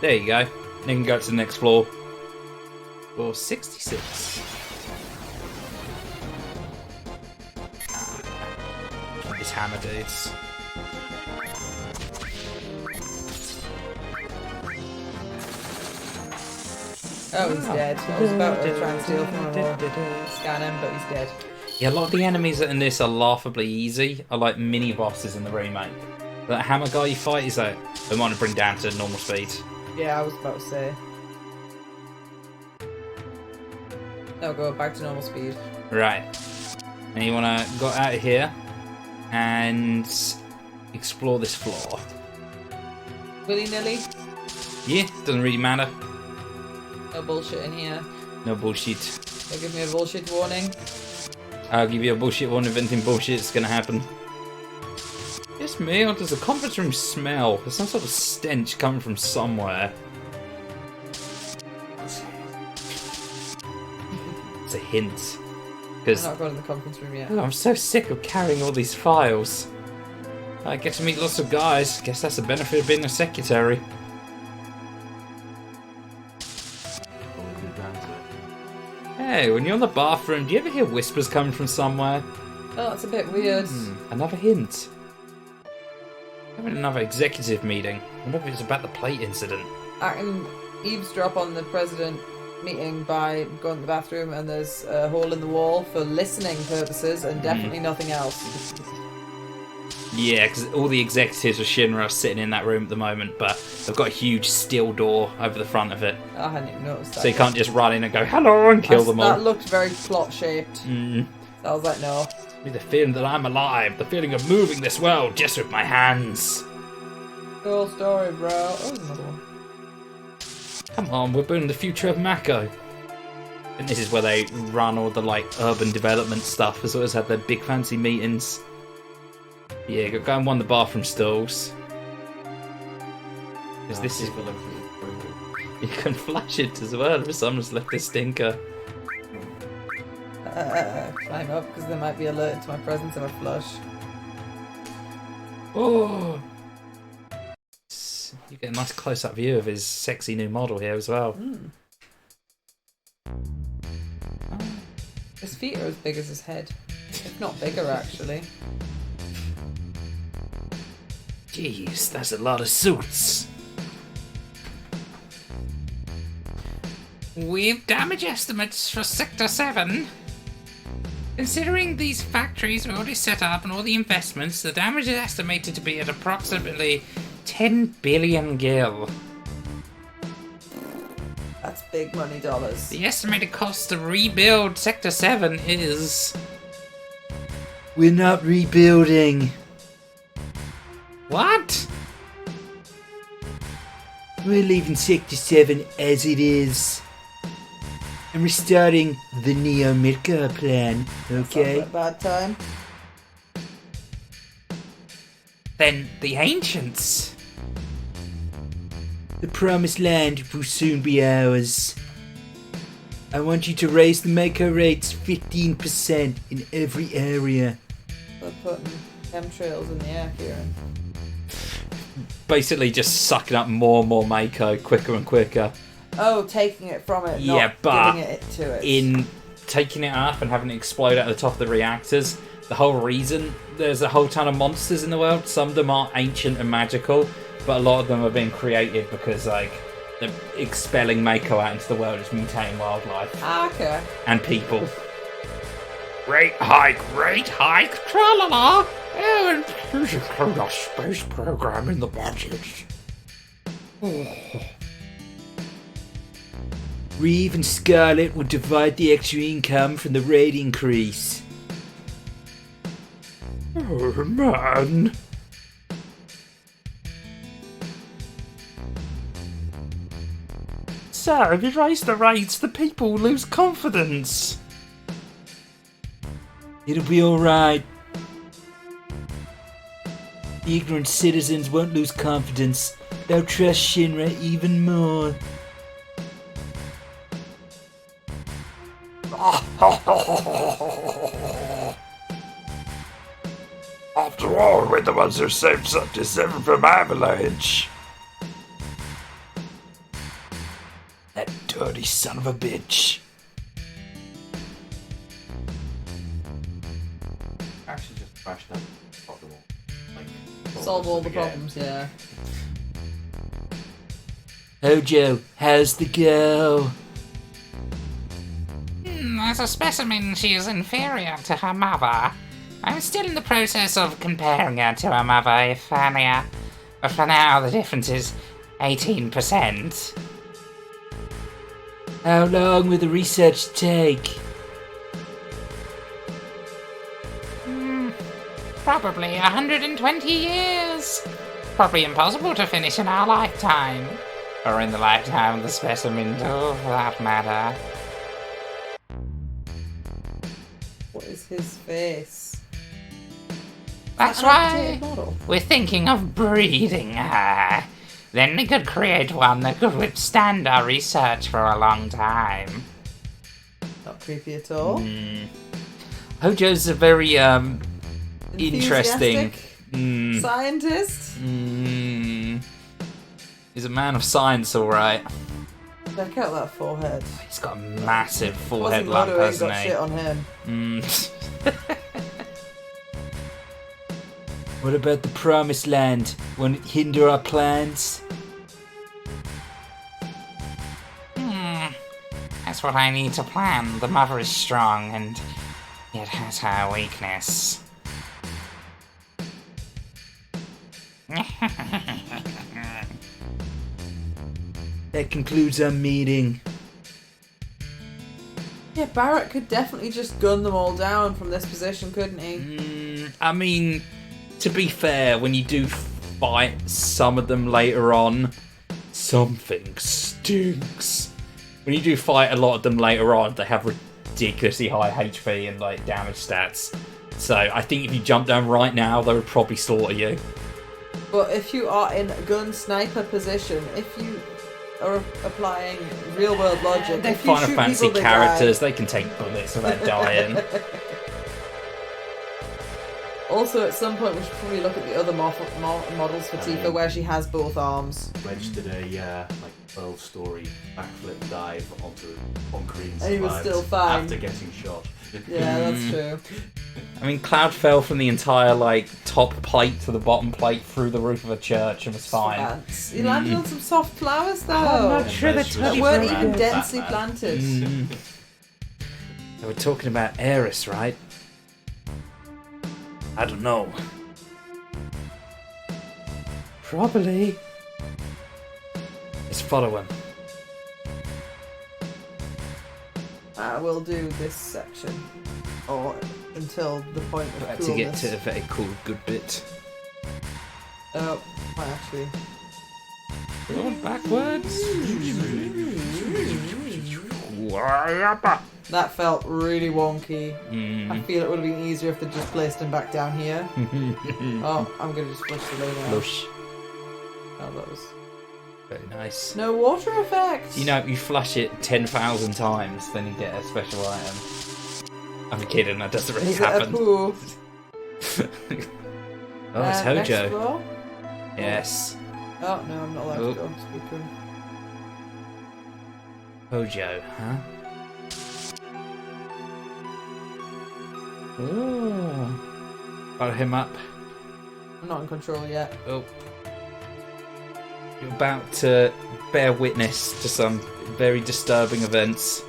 There you go. You can go to the next floor. Floor 66. These hammer dudes. Oh, he's dead. I was about to try and steal from him or scan him, but he's dead. Yeah, a lot of the enemies in this are laughably easy. I like mini bosses in the remake. That hammer guy you fight is like, they want to bring down to normal speed. Yeah, I was about to say. No, go back to normal speed. Right. And you want to go out of here and explore this floor. Willy-nilly? Yeah, doesn't really matter. No bullshit in here. No bullshit. They give me a bullshit warning. I'll give you a bullshit one if anything bullshit is going to happen. Just me, or does the conference room smell? There's some sort of stench coming from somewhere. It's a hint. I'm Because not going to the conference room yet. I'm so sick of carrying all these files. I get to meet lots of guys. Guess that's the benefit of being a secretary. Hey, when you're in the bathroom, do you ever hear whispers coming from somewhere? Oh, that's a bit weird. Another hint. Having another executive meeting. I wonder if it's about the plate incident. I can eavesdrop on the president meeting by going to the bathroom, and there's a hole in the wall for listening purposes and definitely nothing else. Yeah, because all the executives of Shinra are sitting in that room at the moment, but they've got a huge steel door over the front of it. I hadn't even noticed that. So you can't just run in and go, hello, and kill them all. That looked very plot-shaped. I was like, no. With the feeling that I'm alive, the feeling of moving this world just with my hands. Cool story, bro. Oh, there's another one. Come on, we're building the future of Mako. And this is where they run all the like urban development stuff, as well as have their big fancy meetings. Yeah, go and one of the bathroom stalls. Because this is... You can flush it as well if someone's left a stinker. Climb up, because they might be alerted to my presence and a flush. Oh! You get a nice close-up view of his sexy new model here as well. His feet are as big as his head. If not bigger, actually. Jeez, that's a lot of suits. We've damage estimates for Sector 7. Considering these factories are already set up and all the investments, the damage is estimated to be at approximately 10 billion gil. That's big money dollars. The estimated cost to rebuild Sector 7 is... We're not rebuilding. What? We're leaving Sector 7 as it is. And we're starting the Neo Mirka plan, okay? Sounds like a bad time. Then the Ancients. The Promised Land will soon be ours. I want you to raise the Mako rates 15% in every area. They're putting chemtrails in the air, Kieran. Basically just sucking up more and more Mako quicker and quicker. Oh, taking it from it, Yeah, not but giving it to it. in taking it up and having it explode at the top of the reactors, the whole reason there's a whole ton of monsters in the world. Some of them are ancient and magical, but a lot of them are being created because like they're expelling Mako out into the world, just mutating wildlife Okay. and people. Rate hike, tra-la-la. And here's a Kronos space program in the budget. Reeve and Scarlet will divide the extra income from the rate increase. Oh, man. Sir, if you raise the rates, the people lose confidence. It'll be alright. The ignorant citizens won't lose confidence. They'll trust Shinra even more. After all, we're the ones who saved Sector 7 from avalanche. That dirty son of a bitch. Actually just crashed that problem. Like, Solve all the problems, yeah. Hojo, how's the girl? As a specimen, she is inferior to her mother. I'm still in the process of comparing her to her mother, Ifania. But for now, the difference is 18%. How long will the research take? Probably 120 years. Probably impossible to finish in our lifetime. Or in the lifetime of the specimen, too, for that matter. What is his face? That's An why updated model. we're thinking of breeding her. Then we could create one that could withstand our research for a long time. Not creepy at all. Hojo's a very interesting Enthusiastic scientist. He's a man of science, alright. Check out that forehead. He's got a massive forehead Quasimodo lump, ain't got hasn't shit on him. he? What about the Promised Land? Won't it hinder our plans? That's what I need to plan. The mother is strong and yet has her weakness. That concludes our meeting. Yeah, Barrett could definitely just gun them all down from this position, couldn't he? I mean, to be fair, when you do fight some of them later on, something stinks. When you do fight a lot of them later on, they have ridiculously high HP and like damage stats. So I think if you jump down right now, they would probably slaughter you. But if you are in gun sniper position, if you are applying real world logic, They're if you Final shoot Fantasy people, they characters, die. they can take bullets without dying. Also, at some point, we should probably look at the other models for Tifa, where she has both arms. Registered a like 12-story backflip dive onto concrete and And he was survived still fine. after getting shot. Yeah, that's true. I mean, Cloud fell from the entire like top plate to the bottom plate through the roof of a church and was fine. Plants. You landed on some soft flowers, though. I'm not sure that's that totally weren't right. even densely planted. They were talking about Eris, right? I don't know. Probably. Let's follow him. I will do this section, or until the point of About coolness. to get to a very cool, good bit. Oh, well, actually. Going backwards. That felt really wonky. Mm. I feel it would have been easier if they just placed him back down here. Oh, I'm gonna just flush the load out. Flush. Oh, that was... Very nice. No water effect. You know, you flush it 10,000 times, then you get a special item. I'm kidding, that doesn't really happen. It a poo? Oh, it's Hojo. Next floor? Yes. Oh, no, I'm not allowed to go. Speak to him. Hojo, huh? Ooh. Got him up. I'm not in control yet. Oh. You're about to bear witness to some very disturbing events.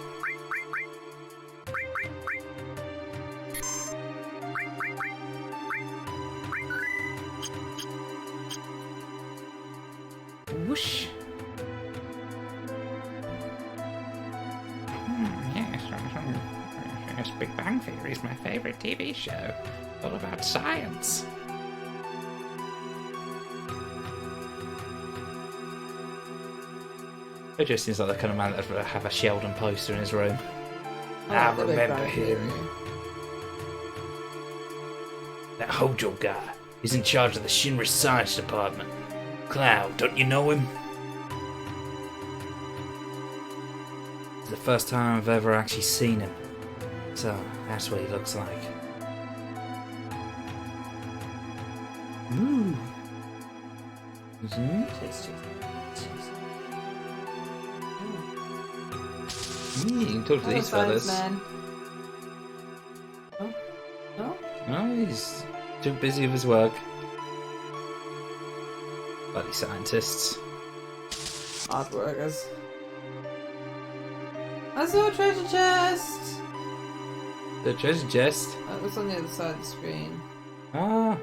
Whoosh. Yes, Big Bang Theory is my favourite TV show. All about science. Hojo seems like the kind of man that would have a Sheldon poster in his room. I I like the Big remember Bang him. Theory. That Hojo guy. He's in charge of the Shinra Science Department. Cloud, don't you know him? It's the first time I've ever actually seen him. So, that's what he looks like. Ooh. Mm-hmm. You can talk to these fellas. Man. Oh? No? No, he's too busy with his work. Bloody scientists. Hard workers. I saw a treasure chest! The treasure chest. That was on the other side of the screen. Ah.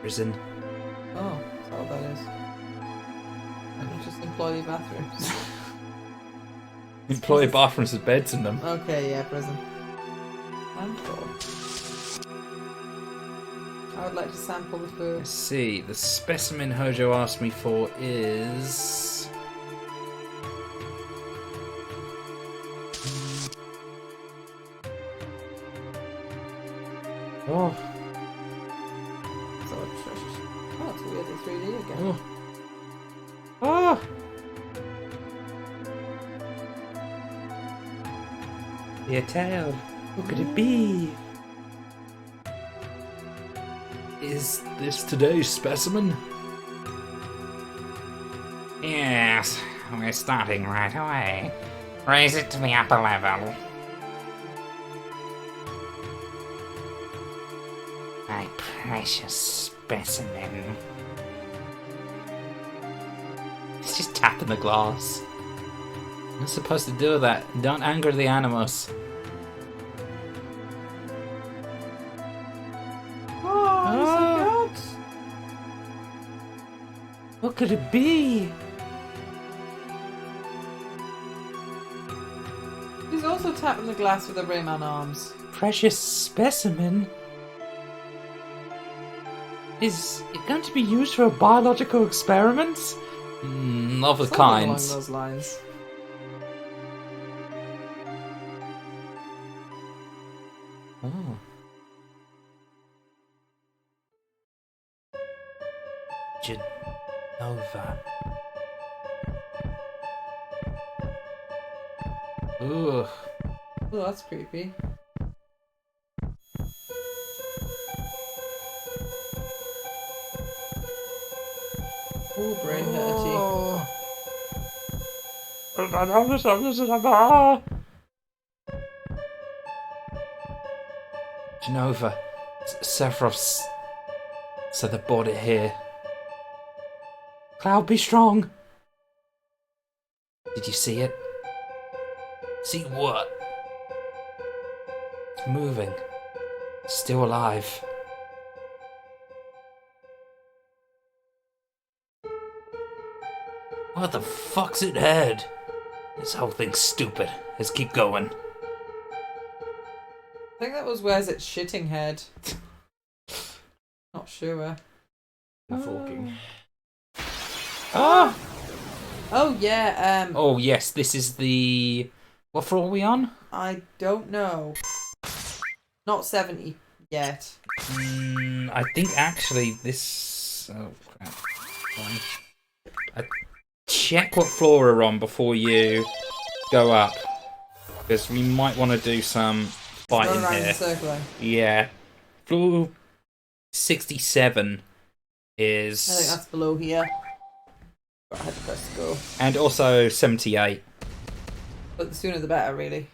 Prison. Oh, that's all that is. And just employee bathrooms. Employee bathrooms with beds in them. Okay, yeah, prison. I'm cool. I would like to sample the food. Let's see. The specimen Hojo asked me for is... Oh. So a treasure. Oh, it's weirdly 3D again. Oh. Oh. Your tail. What could it be? Is this today's specimen? Yes, we're starting right away. Raise it to the upper level. My precious specimen. It's just tapping the glass. I'm not supposed to do that. Don't anger the animals. Oh, he's so cute! What could it be? He's also tapping the glass with the Rayman arms. Precious specimen? Is it going to be used for a biological experiment? Of the Something kind. along those lines. Oh. Genova. Ugh. Oh, that's creepy. Oh, brain hurty. Genova. Sephiroth said they bought it here. Cloud, be strong. Did you see it? See what? It's moving. Still alive. What the fuck's it had? This whole thing's stupid. Let's keep going. I think that was where's its shitting head. Not sure. The forking. Ah! Oh yeah, Oh yes, this is the... What floor are we on? I don't know. Not 70 yet. I think actually this... Oh crap. Fine. check what floor we're on before you go up. Because we might want to do some fighting here. Circling. Yeah. Floor 67 is... I think that's below here. I had to press go. And also 78. But the sooner the better, really.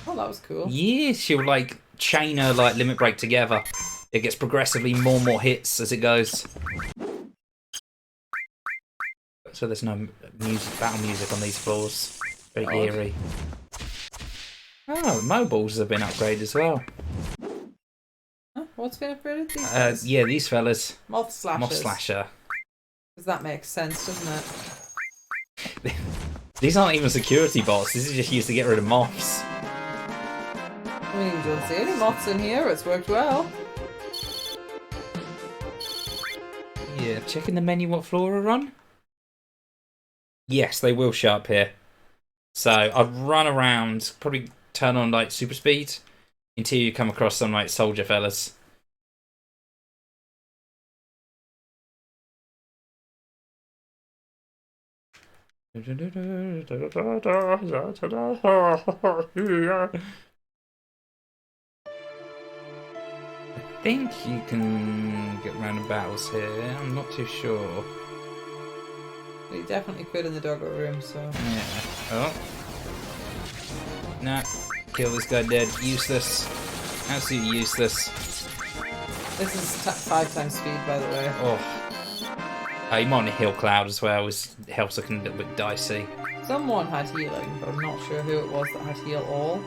Oh, that was cool. Yeah, she'll like chain her like limit break together. It gets progressively more and more hits as it goes. So there's no music, battle music on these floors. Very eerie. Oh, mobiles have been upgraded as well. Huh? What's been upgraded? These guys? Yeah, these fellas. Moth slashers. Moth slasher. Because that makes sense, doesn't it? These aren't even security bots. This is just used to get rid of moths. I mean, you don't see any moths in here. It's worked well. Yeah, checking the menu what floor we're on. Yes, they will show up here. So I'd run around, probably turn on like super speed until you come across some like soldier fellas. I think you can get random battles here. I'm not too sure. You definitely could in the doggo room, so... Yeah. Oh. Nah. Kill this guy dead. Useless. Absolutely useless. This is 5 times speed, by the way. Oh. You might want to heal Cloud as well. His health's looking a little bit dicey. Someone had healing, but I'm not sure who it was that had heal all.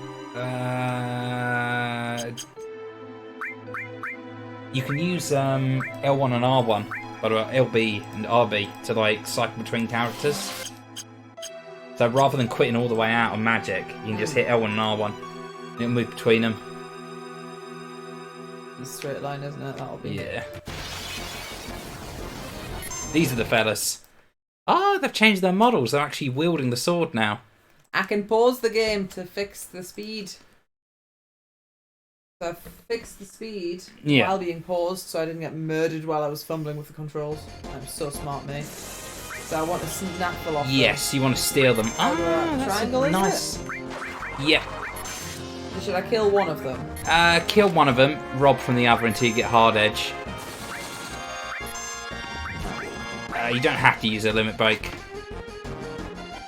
You can use L1 and R1, but LB and RB to like cycle between characters. So rather than quitting all the way out on magic, you can just hit L1 and R1 and it'll move between them. It's a straight line, isn't it? That'll be... Yeah. These are the fellas. Oh, they've changed their models. They're actually wielding the sword now. I can pause the game to fix the speed. So I fixed the speed while being paused so I didn't get murdered while I was fumbling with the controls. I'm so smart, mate. So I want to snap them off. Yes, you want to steal them. Oh, that's triangle, is nice. Yep. Should I kill one of them? Kill one of them, rob from the other until you get hard edge. You don't have to use a limit break.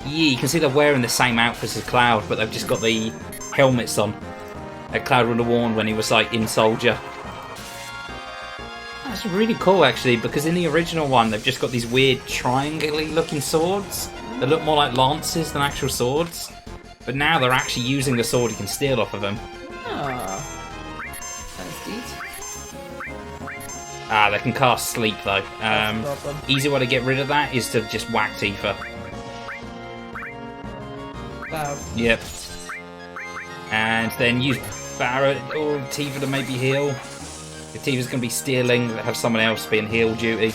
Yeah, you can see they're wearing the same outfits as Cloud, but they've just got the helmets on that Cloud would have worn when he was like in Soldier. That's really cool actually, because in the original one they've just got these weird triangle-y looking swords that look more like lances than actual swords. But now they're actually using the sword you can steal off of them. Ah, that's neat. They can cast Sleep though. Easy way to get rid of that is to just whack Tifa. Wow. Yep. And then use Barret or Tifa to maybe heal. If Tifa's going to be stealing, have someone else be in heal duty.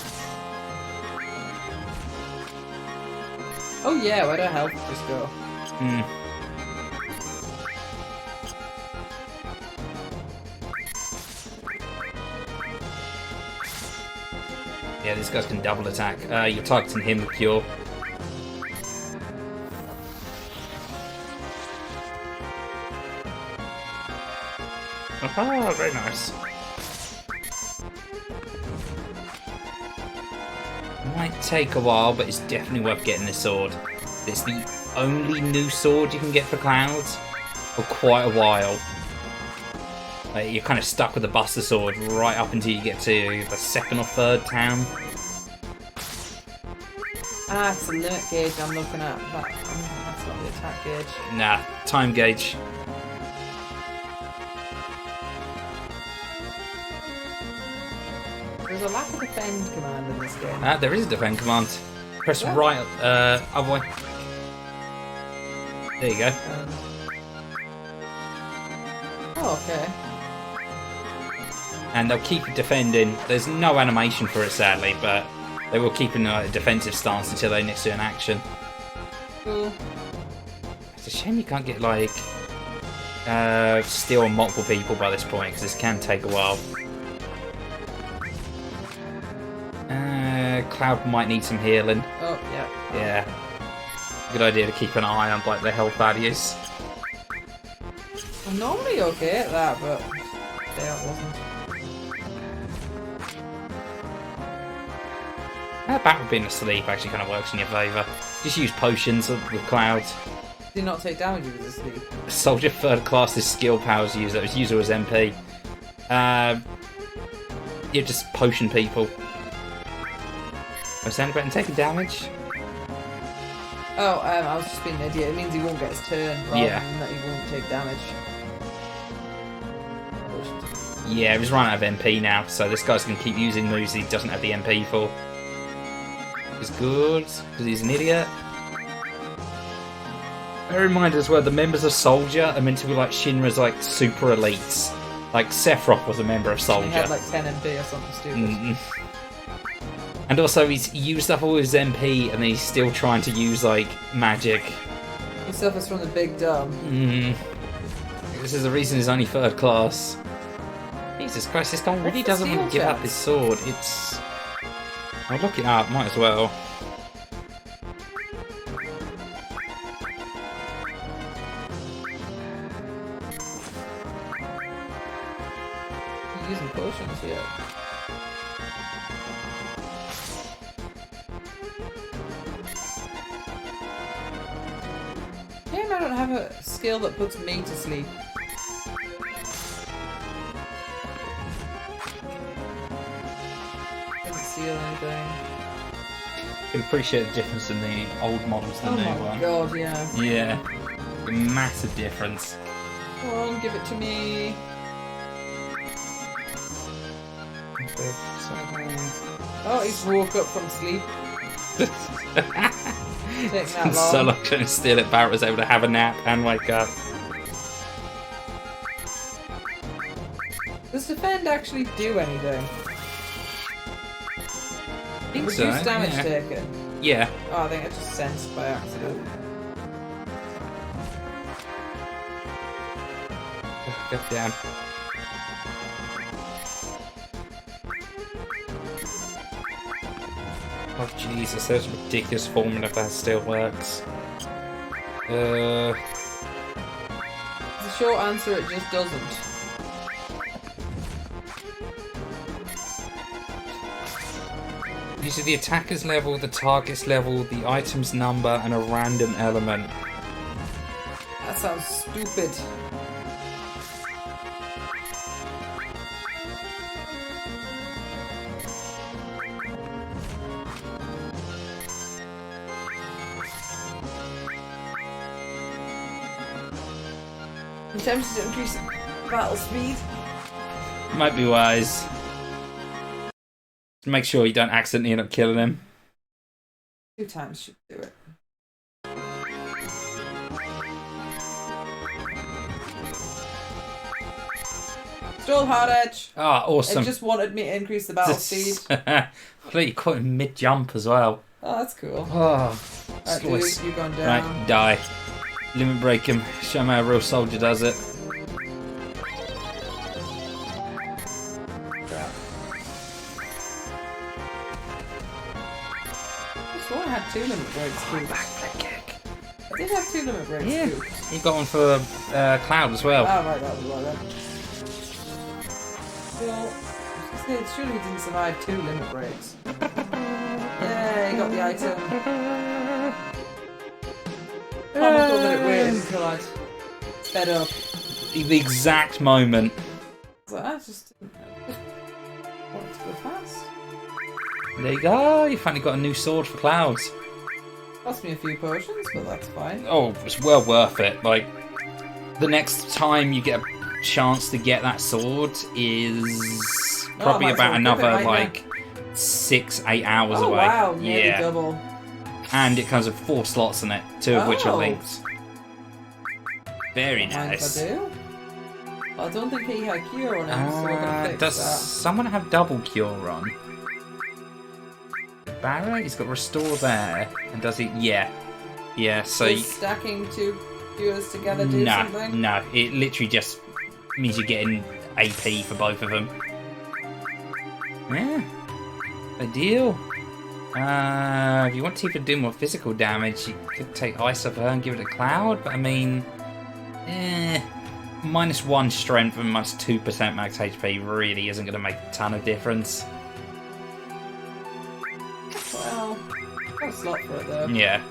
Oh yeah, where the hell did this go? Yeah, these guys can double attack. You're targeting him with Cure. Oh, very nice. Might take a while, but it's definitely worth getting this sword. It's the only new sword you can get for Clouds for quite a while. You're kind of stuck with the Buster Sword right up until you get to the second or third town. Ah, it's the limit gauge I'm looking at. That's not the attack gauge. Nah, time gauge. There's a lack of defend command in this game. There is a defend command. Press right, other way. There you go. Oh, okay. And they'll keep defending. There's no animation for it, sadly, but they will keep in a defensive stance until they next do an action. Cool. It's a shame you can't get, like, steal on multiple people by this point, because this can take a while. Cloud might need some healing. Oh, yeah. Yeah. Good idea to keep an eye on like their health values. I'm normally okay at that, but today I wasn't. Battle being asleep actually kind of works in your favour. Just use potions with Cloud. Did not take damage if he was asleep. Soldier 3rd class is skill powers user. It's user as MP. You just potion people. Was anybody taking damage? Oh, I was just being an idiot. It means he won't get his turn rather than that he won't take damage. Yeah, he's run out of MP now, so this guy's going to keep using moves he doesn't have the MP for. It's good, because he's an idiot. Bear in mind as well, the members of Soldier are meant to be like Shinra's like super elites. Like Sephiroth was a member of Soldier. He had like 10 MP or something stupid. And also he's used up all his MP and then he's still trying to use like magic. He suffers from the big dumb. This is the reason he's only 3rd class. Jesus Christ, this guy really doesn't want to give up his sword. It's... I'll look it up, might as well. He's using potions yet. Damn, I don't have a skill that puts me to sleep. Steal anything. You can appreciate the difference in the old models to the new one. Oh my god, yeah. Yeah. A massive difference. Come on, give it to me. Oh, he's woke up from sleep. Taking that long. So long trying to steal it, Barrett was able to have a nap and wake up. Does defend actually do anything? Reduce damage taken. Yeah. Oh, I think I just sensed by accident. Get down. Oh Jesus, there's a ridiculous formula if that still works. The short answer, it just doesn't. These are the attacker's level, the target's level, the item's number, and a random element. That sounds stupid. I'm tempted to increase battle speed. Might be wise. Make sure you don't accidentally end up killing him. 2 times should do it. Stole hard edge. Ah, awesome. It just wanted me to increase the battle speed. I thought you caught him mid-jump as well. Oh, that's cool. Oh, Right, dude, you're going down. Right, die. Limit break him. Show him how a real soldier does it. I had 2 limit breaks too. Backflip kick. I did have 2 limit breaks too. You got one for Cloud as well. Oh, right, that was right then. Still, I was gonna say, surely he didn't survive 2 limit breaks. Yeah, he got the item. I almost thought that it waited until I'd sped up. The exact moment. So I just wanted to go fast. There you go. You finally got a new sword for Clouds. Cost me a few potions, but that's fine. Oh, it's well worth it. Like, the next time you get a chance to get that sword is probably about another, like, 6-8 hours away. Wow, nearly double. And it comes with 4 slots in it, 2 of which are linked. Very nice. I do. I don't think he had cure on him, so we're gonna fix does that. someone have double cure on? Barra, he's got restore there, and does he? Yeah, yeah. So does stacking 2 cures together do something? No, it literally just means you're getting AP for both of them. Yeah, ideal. If you want Tifa to do more physical damage, you could take Ice off her and give it a Cloud, but I mean... -1 strength and -2% max HP really isn't going to make a ton of difference. Well, got a slot for it though. Yeah.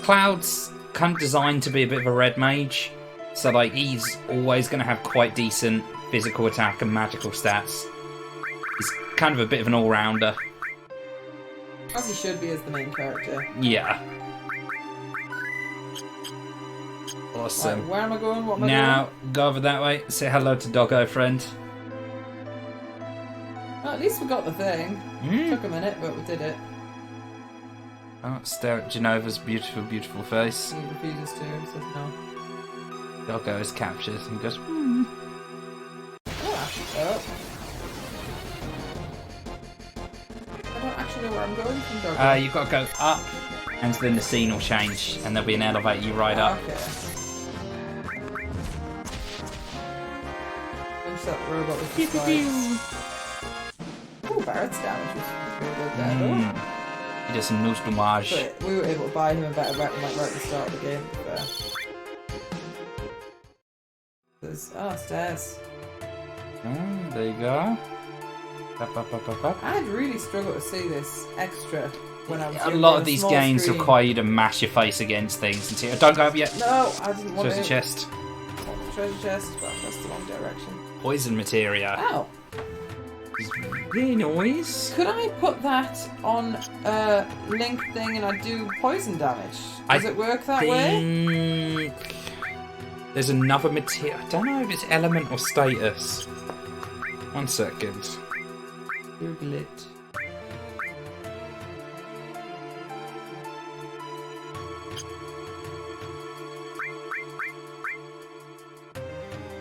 Cloud's kind of designed to be a bit of a red mage, so like he's always going to have quite decent physical attack and magical stats. He's kind of a bit of an all-rounder. As he should be as the main character. Yeah. Awesome. Right, where am I going? What am I Now, go over that way. Say hello to Doggo, friend. doing? Well, at least we got the thing. Took a minute, but we did it. Oh, stare at Genova's beautiful, beautiful face. He refuses to, says no. Doggo is captured and goes, Oh. I don't actually know where I'm going from, Doggo. you've got to go up, and then the scene will change, and there'll be an elevator you ride up. Okay. Punch that robot with the spikes. Ooh, Barrett's damage was really good there, though. He does some nose damage. But we were able to buy him a better weapon like right at the start of the game. There's stairs. There you go. Up. I'd really struggle to see this extra when I was A lot of these games require you to mash your face against things and see. Don't go up yet. No, I didn't want Treasure to. chest. Treasure chest, but that's the wrong direction. Poison materia. Ow! Very nice. Could I put that on a link thing and I do poison damage? Does it work that way? There's another material. I don't know if it's element or status. 1 second. Google it.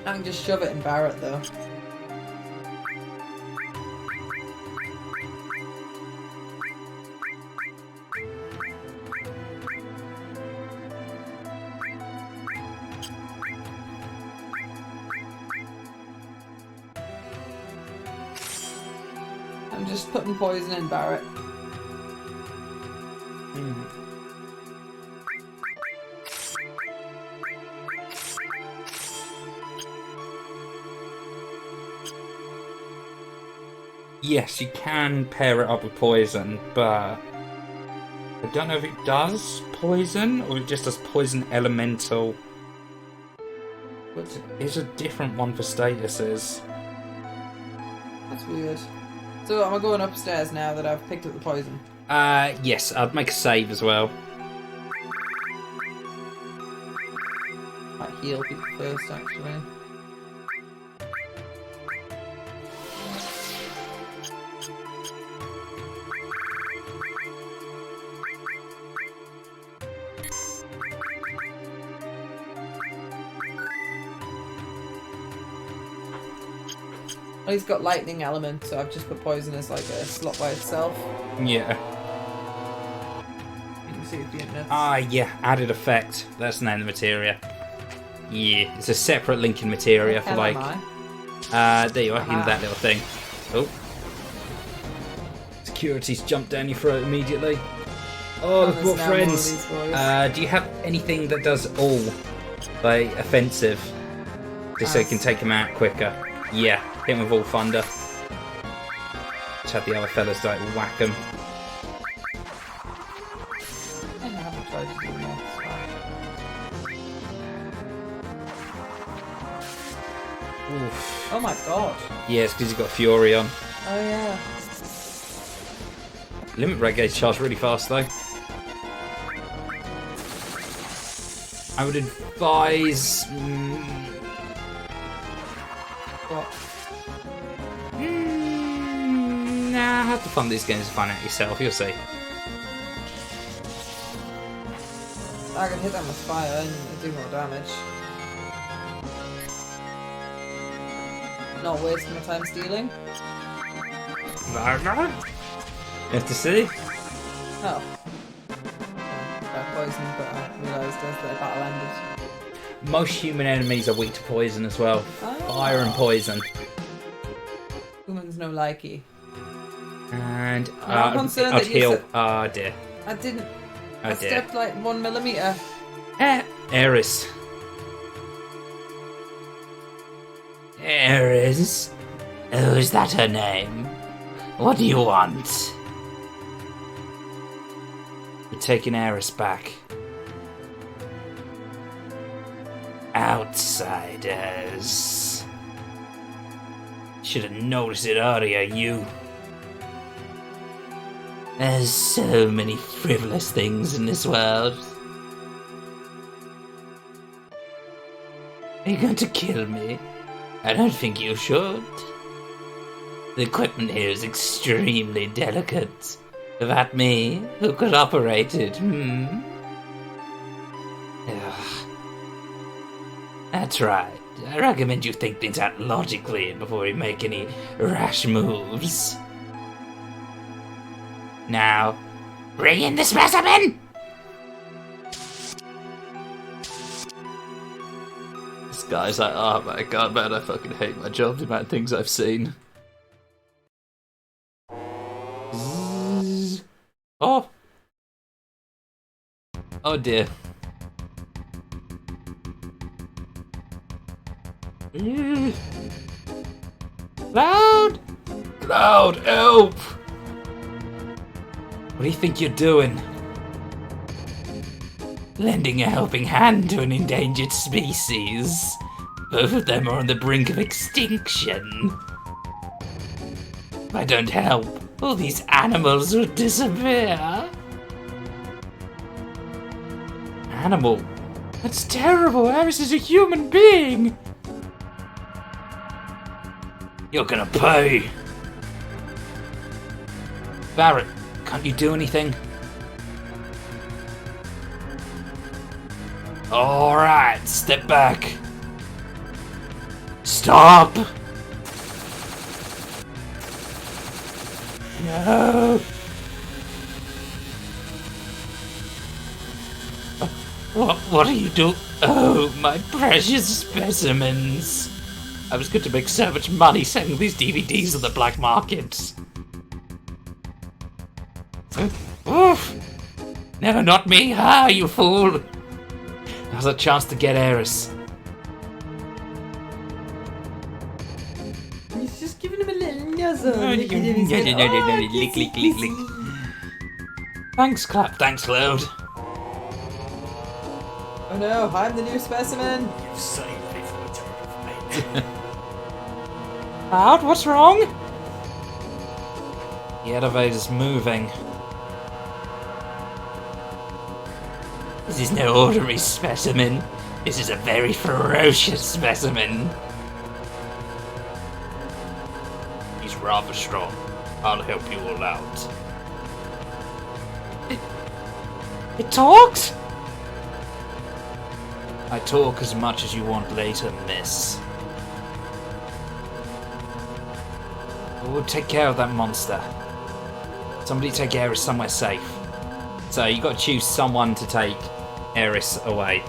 I can just shove it in Barrett though. I'm just putting poison in Barrett. Yes, you can pair it up with poison, but I don't know if it does poison or it just does poison elemental. But it's a different one for statuses. That's weird. So am I going upstairs now that I've picked up the poison? Yes, I'd make a save as well. Might heal people first, actually. Well, he's got lightning element, so I've just put poison as like a slot by itself. Yeah. You can see it being nuts. Yeah, added effect. That's the name of the materia. Yeah, it's a separate linking materia for like. There you are, in that little thing. Oh. Security's jumped down your throat immediately. Oh, they've brought friends. Do you have anything that does all, like, offensive? Just so you can take them out quicker. Yeah, hit him with all thunder. Just have the other fellas like whack them. I haven't tried to do that. Oof. Oh my god. Yeah, it's because you've got Fury on. Oh yeah. Limit break gauge charge really fast though. I would advise. What? Nah, have to fund these games and find out yourself. You'll see. I can hit them with fire and do more damage. Not wasting my time stealing. You have to see. Oh. By poison, but I realised as the battle ended. Most human enemies are weak to poison as well. Oh. Fire and poison. Humans no likey. And I'm concerned that you heal. said- Oh dear. I didn't. Oh I dear. stepped like 1 millimeter. Eris. Eris. Oh, is that her name? What do you want? We're taking Eris back. Outsiders. Should have noticed it earlier, you. There's so many frivolous things in this world. Are you going to kill me? I don't think you should. The equipment here is extremely delicate. That me, who could operate it, Ugh. That's right. I recommend you think things out logically before you make any rash moves. Now, bring in the specimen! This guy's like, oh my god, man, I fucking hate my job, the amount of things I've seen. Oh. Oh dear. Cloud! Cloud, help! What do you think you're doing? Lending a helping hand to an endangered species. Both of them are on the brink of extinction. If I don't help, all these animals will disappear. Animal. That's terrible. Eris is a human being. You're gonna pay. Barrett, can't you do anything? Alright, step back. Stop! No! What are you doing? Oh, my precious specimens. I was going to make so much money selling these DVDs on the black market. Oof! No, not me. Ah, you fool. Now's a chance to get Eris. He's just giving him a little nuzzle. Lick, lick, lick, lick. Thanks, Clap. Thanks, Cloud. Oh no, I'm the new specimen. You saved me from a terrible fate. Cloud, what's wrong? The elevator's moving. This is no ordinary specimen. This is a very ferocious specimen. He's rather strong. I'll help you all out. It talks? I talk as much as you want later, miss. We'll take care of that monster. Somebody take Eris somewhere safe. So you got to choose someone to take Eris away.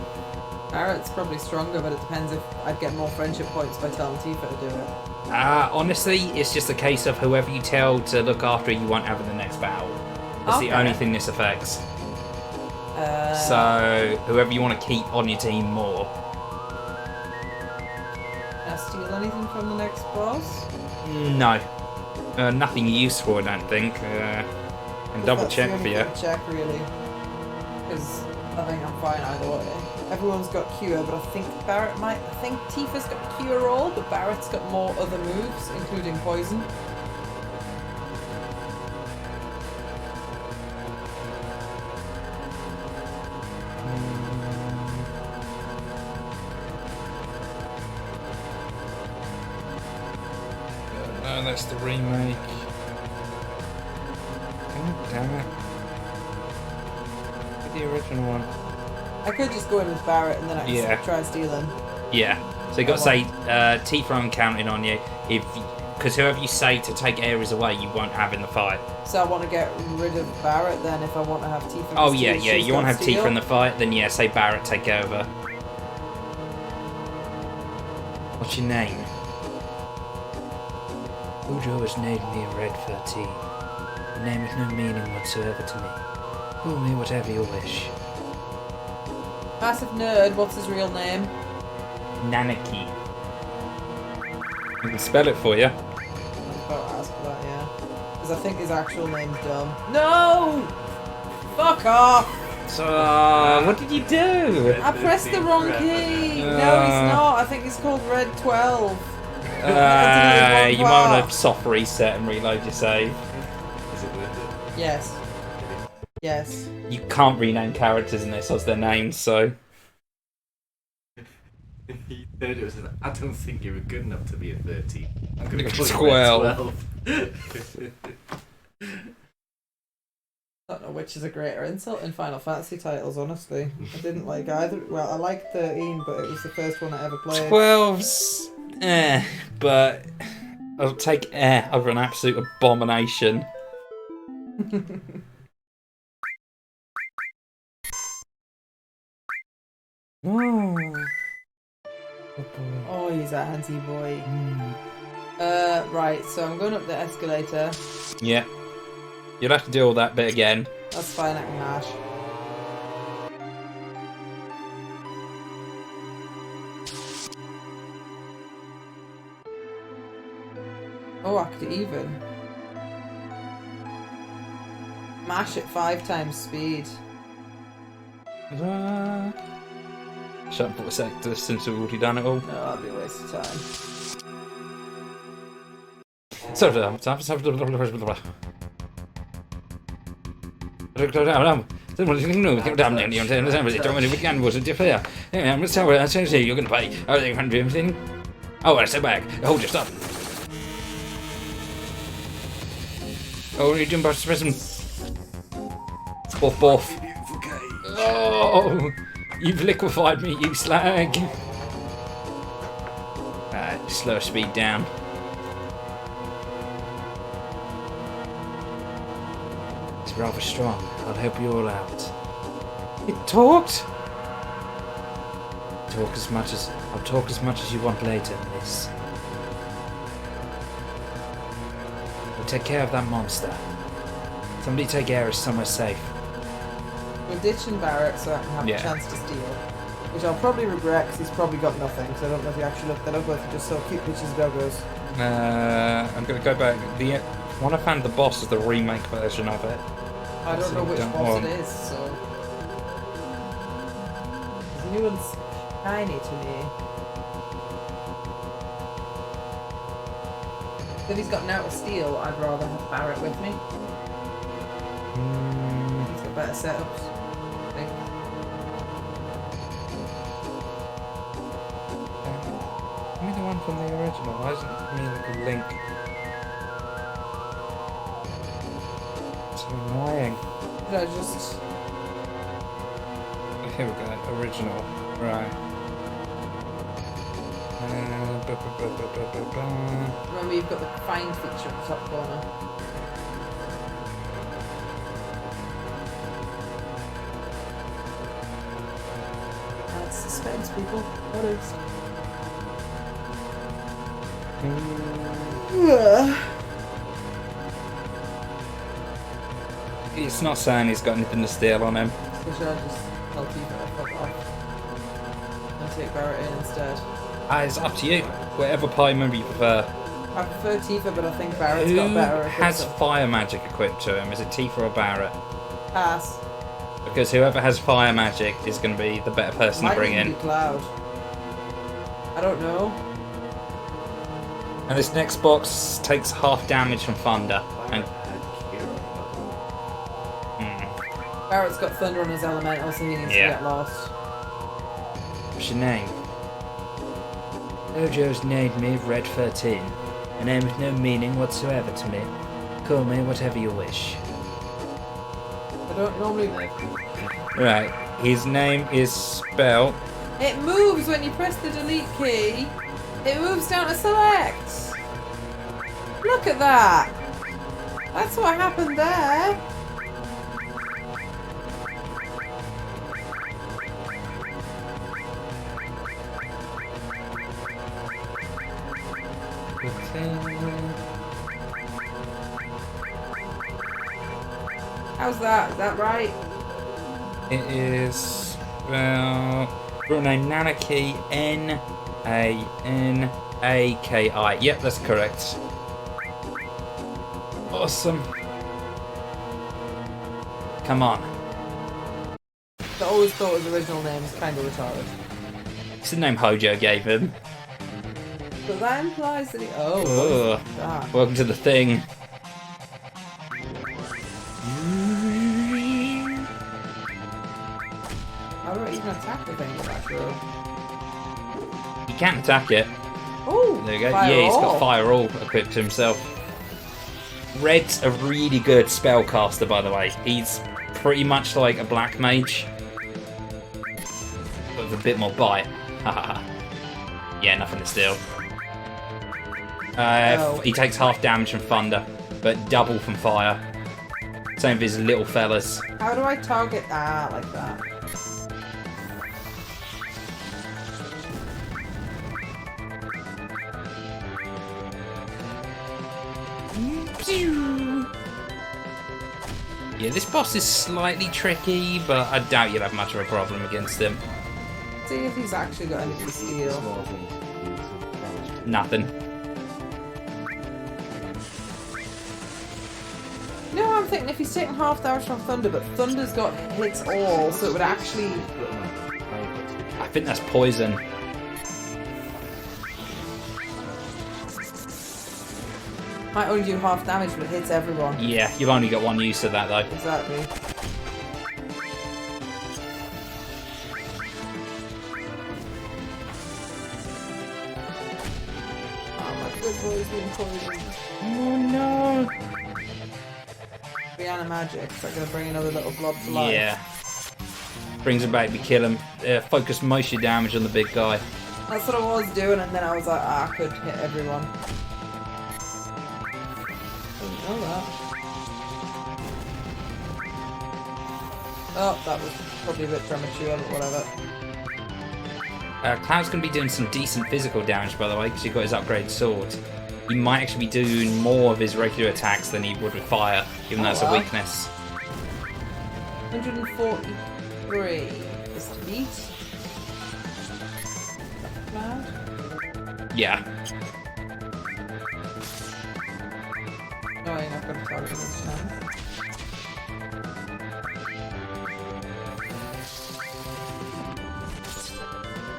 Barrett's probably stronger, but it depends if I'd get more friendship points by telling Tifa to do it. Honestly, it's just a case of whoever you tell to look after you won't have in the next battle. That's the Okay. only thing this affects. So whoever you want to keep on your team more. Can I steal anything from the next boss? No. Nothing useful, I don't think. And double That's check the for only you. thing to check, really. Because I think I'm fine either way. Everyone's got cure, but I think Barrett might. I think Tifa's got cure all, but Barrett's got more other moves, including poison. No, that's the remake. God damn it. The original one. I could just go in with Barrett and then I Yeah. try and steal him. Yeah. So you got to say, Tifa, I'm counting on you. Because whoever you say to take Ares away, you won't have in the fight. So I want to get rid of Barrett then if I want to have Tifa. Oh yeah, steal, yeah. she's You want to got have Tifa steal. in the fight? Then yeah, say Barrett, take over. What's your name? Ujo has named me Red 13. The name has no meaning whatsoever to me. Call me whatever you wish. Massive nerd, what's his real name? Nanaki. I can spell it for you. I've got to ask for that, yeah. Because I think his actual name's dumb. No! Fuck off! So, what did you do? I pressed the wrong key! No, he's not. I think he's called Red 12. You might want to soft reset and reload your save. Is it worth it? Yes. Yes. You can't rename characters in this as their names, so... He said it was I don't think you were good enough to be a 13. I'm going to It's call you 12. 12. I don't know which is a greater insult in Final Fantasy titles, honestly. I didn't like either. Well, I liked 13, but it was the first one I ever played. 12's... but... I'll take over an absolute abomination. Oh. Oh, he's a handsy boy. Right, so I'm going up the escalator. Yeah. You'll have to do all that bit again. That's fine, I can mash. Oh, I could even. Mash at 5 times speed. Shut up for a sec, since we've already done it all. No, that'd be a waste of time. You're gonna pay. Oh, I step back. Hold your stuff. Oh, you're doing press him. Boff, boff. Oh, you've liquefied me, you slag. Slow speed down. It's rather strong. I'll help you all out. It talked. I'll talk as much as you want later, miss. We'll take care of that monster. Somebody take Ares somewhere safe. We're ditching Barrett so I can have a chance to steal. Which I'll probably regret because he's probably got nothing, so I don't know if you actually looked that up or if you just saw cute bitches doggos. I'm going to go back. The one I found the boss is the remake version of it. I don't know which boss it is, so... The new one's shiny to me. If he's got an out of steel, I'd rather have Barrett with me. He's got better setups, I think. Give me the one from the original. Why isn't it me like a link? So annoying. Did I just... Here we go. Original. Right. Remember, you've got the find feature at the top corner. That's suspense, people. What is? It's not saying he's got anything to steal on him. So should I just tell Tifa to fuck off? And take Barrett in instead? It's up to you. Whatever pie member you prefer. I prefer Tifa, but I think Barrett's got better. Who has fire magic equipped to him? Is it Tifa or Barrett? Pass. Because whoever has fire magic is going to be the better person to bring in. Might be Cloud. I don't know. And this next box takes half damage from thunder. And Barrett's got thunder on his elemental, so he needs to get lost. what's your name? Ojo's named me Red 13. A name with no meaning whatsoever to me. Call me whatever you wish. I don't normally... Right, his name is spelled... It moves when you press the delete key. It moves down to select. Look at that. That's what happened there. How's that? Is that right? It is real name Nanaki, Nanaki. Yep, that's correct. Awesome. Come on. I always thought his original name was kind of retarded. It's the name Hojo gave him. But that implies that he. Oh, Ugh. what is that? Welcome to the thing. How do I even attack the thing in the back row? He can't attack it. Oh! There you go. Fire Yeah, he's got all. Fire All equipped to himself. Red's a really good spellcaster, by the way. He's pretty much like a black mage, but with a bit more bite. Yeah, nothing to steal. No. He takes half damage from thunder, but double from fire. Same with his little fellas. How do I target that like that? Yeah, this boss is slightly tricky, but I doubt you'll have much of a problem against him. See if he's actually got anything to steal. Small thing to do some damage. Nothing. You know what I'm thinking? If he's taking half damage from Thunder, but Thunder's got hits all, so it would actually... I think that's poison. Might only do half damage, but it hits everyone. Yeah, you've only got one use of that though. Exactly. Oh, my good boy's being poisoned. Oh no! Brianna Magic. Is that going to bring another little blob to life? Yeah. Brings him back, we kill him. Focus most of your damage on the big guy. That's what I was doing, and then I was like, I could hit everyone. Didn't know that. Oh, that was probably a bit premature, but whatever. Cloud's going to be doing some decent physical damage, by the way, because you've got his upgraded sword. He might actually be doing more of his regular attacks than he would with fire, even though it's a weakness. 143 is to beat. Cloud? Yeah. No, you're not going to target him this time.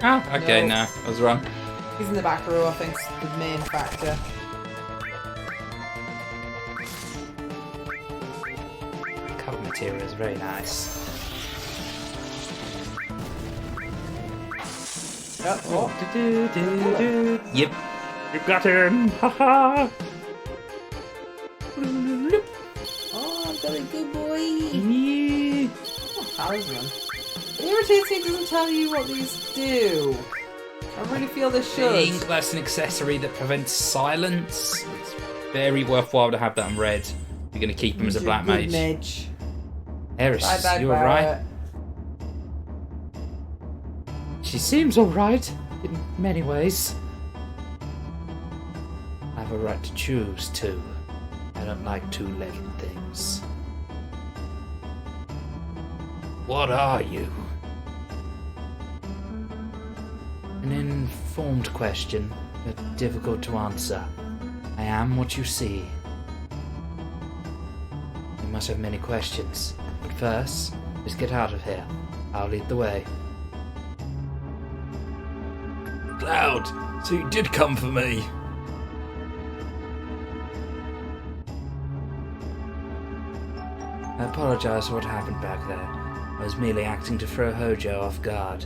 Oh, okay, No. no, I was wrong. He's in the back row, I think, is the main factor. Cover material is very nice. Oh, Yep. You got him! Haha! oh, I've got a good boy. Yeah. Oh, talisman. It irritates me it doesn't tell you what these do. I really feel this I should. think that's an accessory that prevents silence. It's very worthwhile to have that in red. You're going to keep him as a black Good mage. mage. Eris, Bye-bye, you alright? Barrett. She seems alright, in many ways. I have a right to choose, too. I don't like two-legged things. What are you? An informed question, but difficult to answer. I am what you see. You must have many questions, but first, let's get out of here. I'll lead the way. Cloud, so you did come for me. I apologize for what happened back there. I was merely acting to throw Hojo off guard.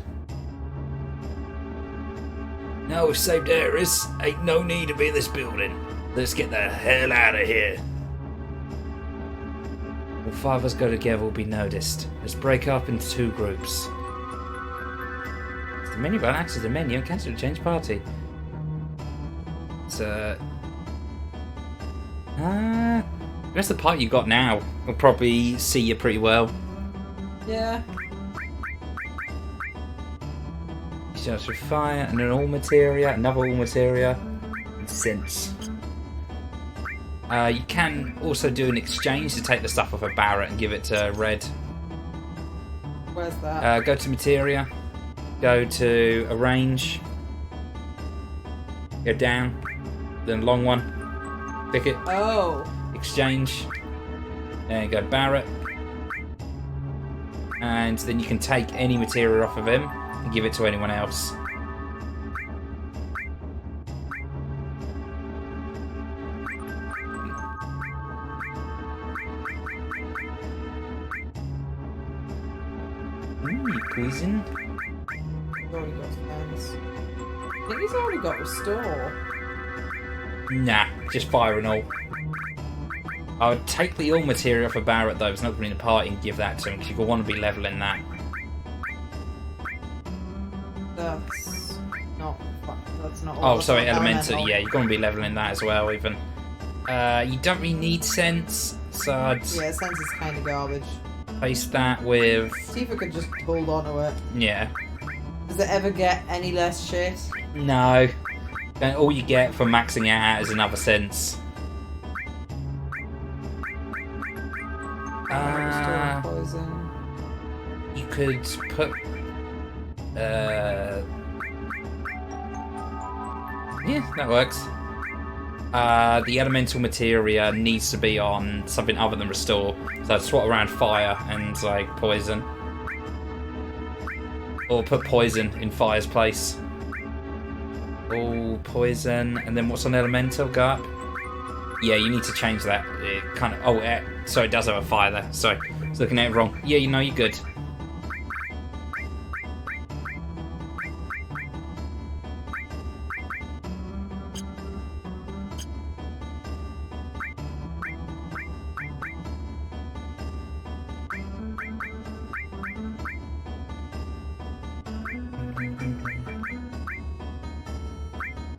Now we've saved Eris, ain't no need to be in this building. Let's get the hell out of here. If 5 of us go together, we'll be noticed. Let's break up into 2 groups. The menu button access the menu and cancel to change party. So, that's the part you got now. Will probably see you pretty well. Yeah. Starts with fire and an all materia, another all materia, and sense. You can also do an exchange to take the stuff off of Barrett and give it to Red. Where's that? Go to Materia. Go to Arrange. Go down. Then long one. Pick it. Oh. Exchange. There you go, Barrett. And then you can take any material off of him and give it to anyone else. Ooh, poison. He's already got defense. I think he's already got restore. Nah, just fire and all. I would take the all material for Barrett though, it's not going to be in the party, and give that to him because you want to be leveling that. That's not. That's not. Oh, sorry, elemental. Yeah, you're going to be leveling that as well. Even. You don't really need sense, so I'd Yeah, sense is kind of garbage. place that with. Tifa could just hold on to it. Yeah. Does it ever get any less shit? No. Then all you get from maxing it out is another sense. Restore poison. You could put. Yeah, that works. The elemental materia needs to be on something other than restore. So I'd swap around fire and like poison. Or put poison in fire's place. Oh, poison. And then what's on elemental? Go up. Yeah, you need to change that. It kind of. Oh, sorry, it does have a fire there. Sorry, I was looking at it wrong. Yeah, you know, you're good.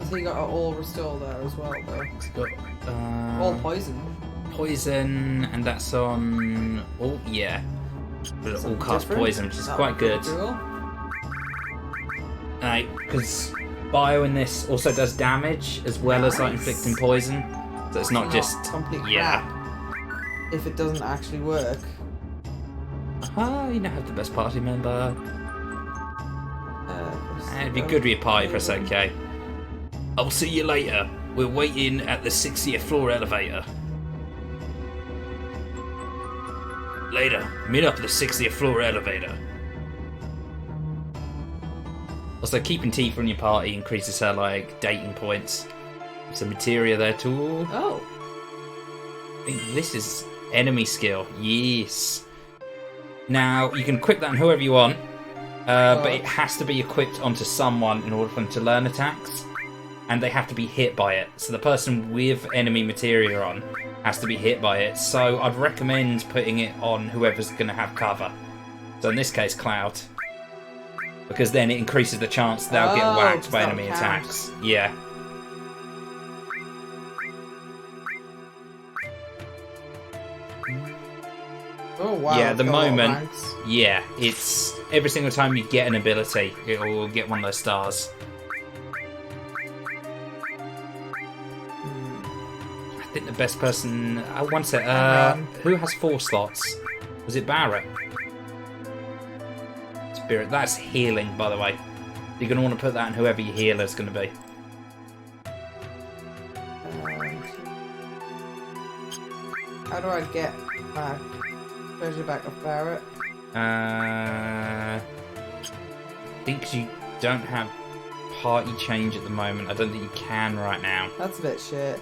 So you got all restore there as well, though. It's got All poison. poison, and that's on. Oh yeah, but all cast Different? poison, which is That quite would be good. cool. Because bio in this also does damage as well as like Nice. inflicting poison, so it's not just complete yeah. crap. If it doesn't actually work. You don't have the best party member. It'd be restore good with your party for a poison. sec, okay? I'll see you later. We're waiting at the 60th floor elevator. Later, meet up at the 60th floor elevator. Also, keeping Tifa in your party increases her like dating points. Some materia there too. Oh. I think this is enemy skill. Yes. Now you can equip that on whoever you want, but it has to be equipped onto someone in order for them to learn attacks, and they have to be hit by it. So the person with enemy materia on has to be hit by it. So I'd recommend putting it on whoever's going to have cover. So in this case, Cloud, because then it increases the chance they'll get whacked by that enemy counts. attacks. Yeah. Oh wow. Yeah, at the got a lot of moment, ranks. yeah, it's every single time you get an ability, it will get one of those stars. I think the best person. One sec. Who has 4 slots? Was it Barrett? Spirit. That's healing, by the way. You're going to want to put that in whoever your healer is going to be. How do I get my treasure back of Barrett? I think you don't have party change at the moment. I don't think you can right now. That's a bit shit.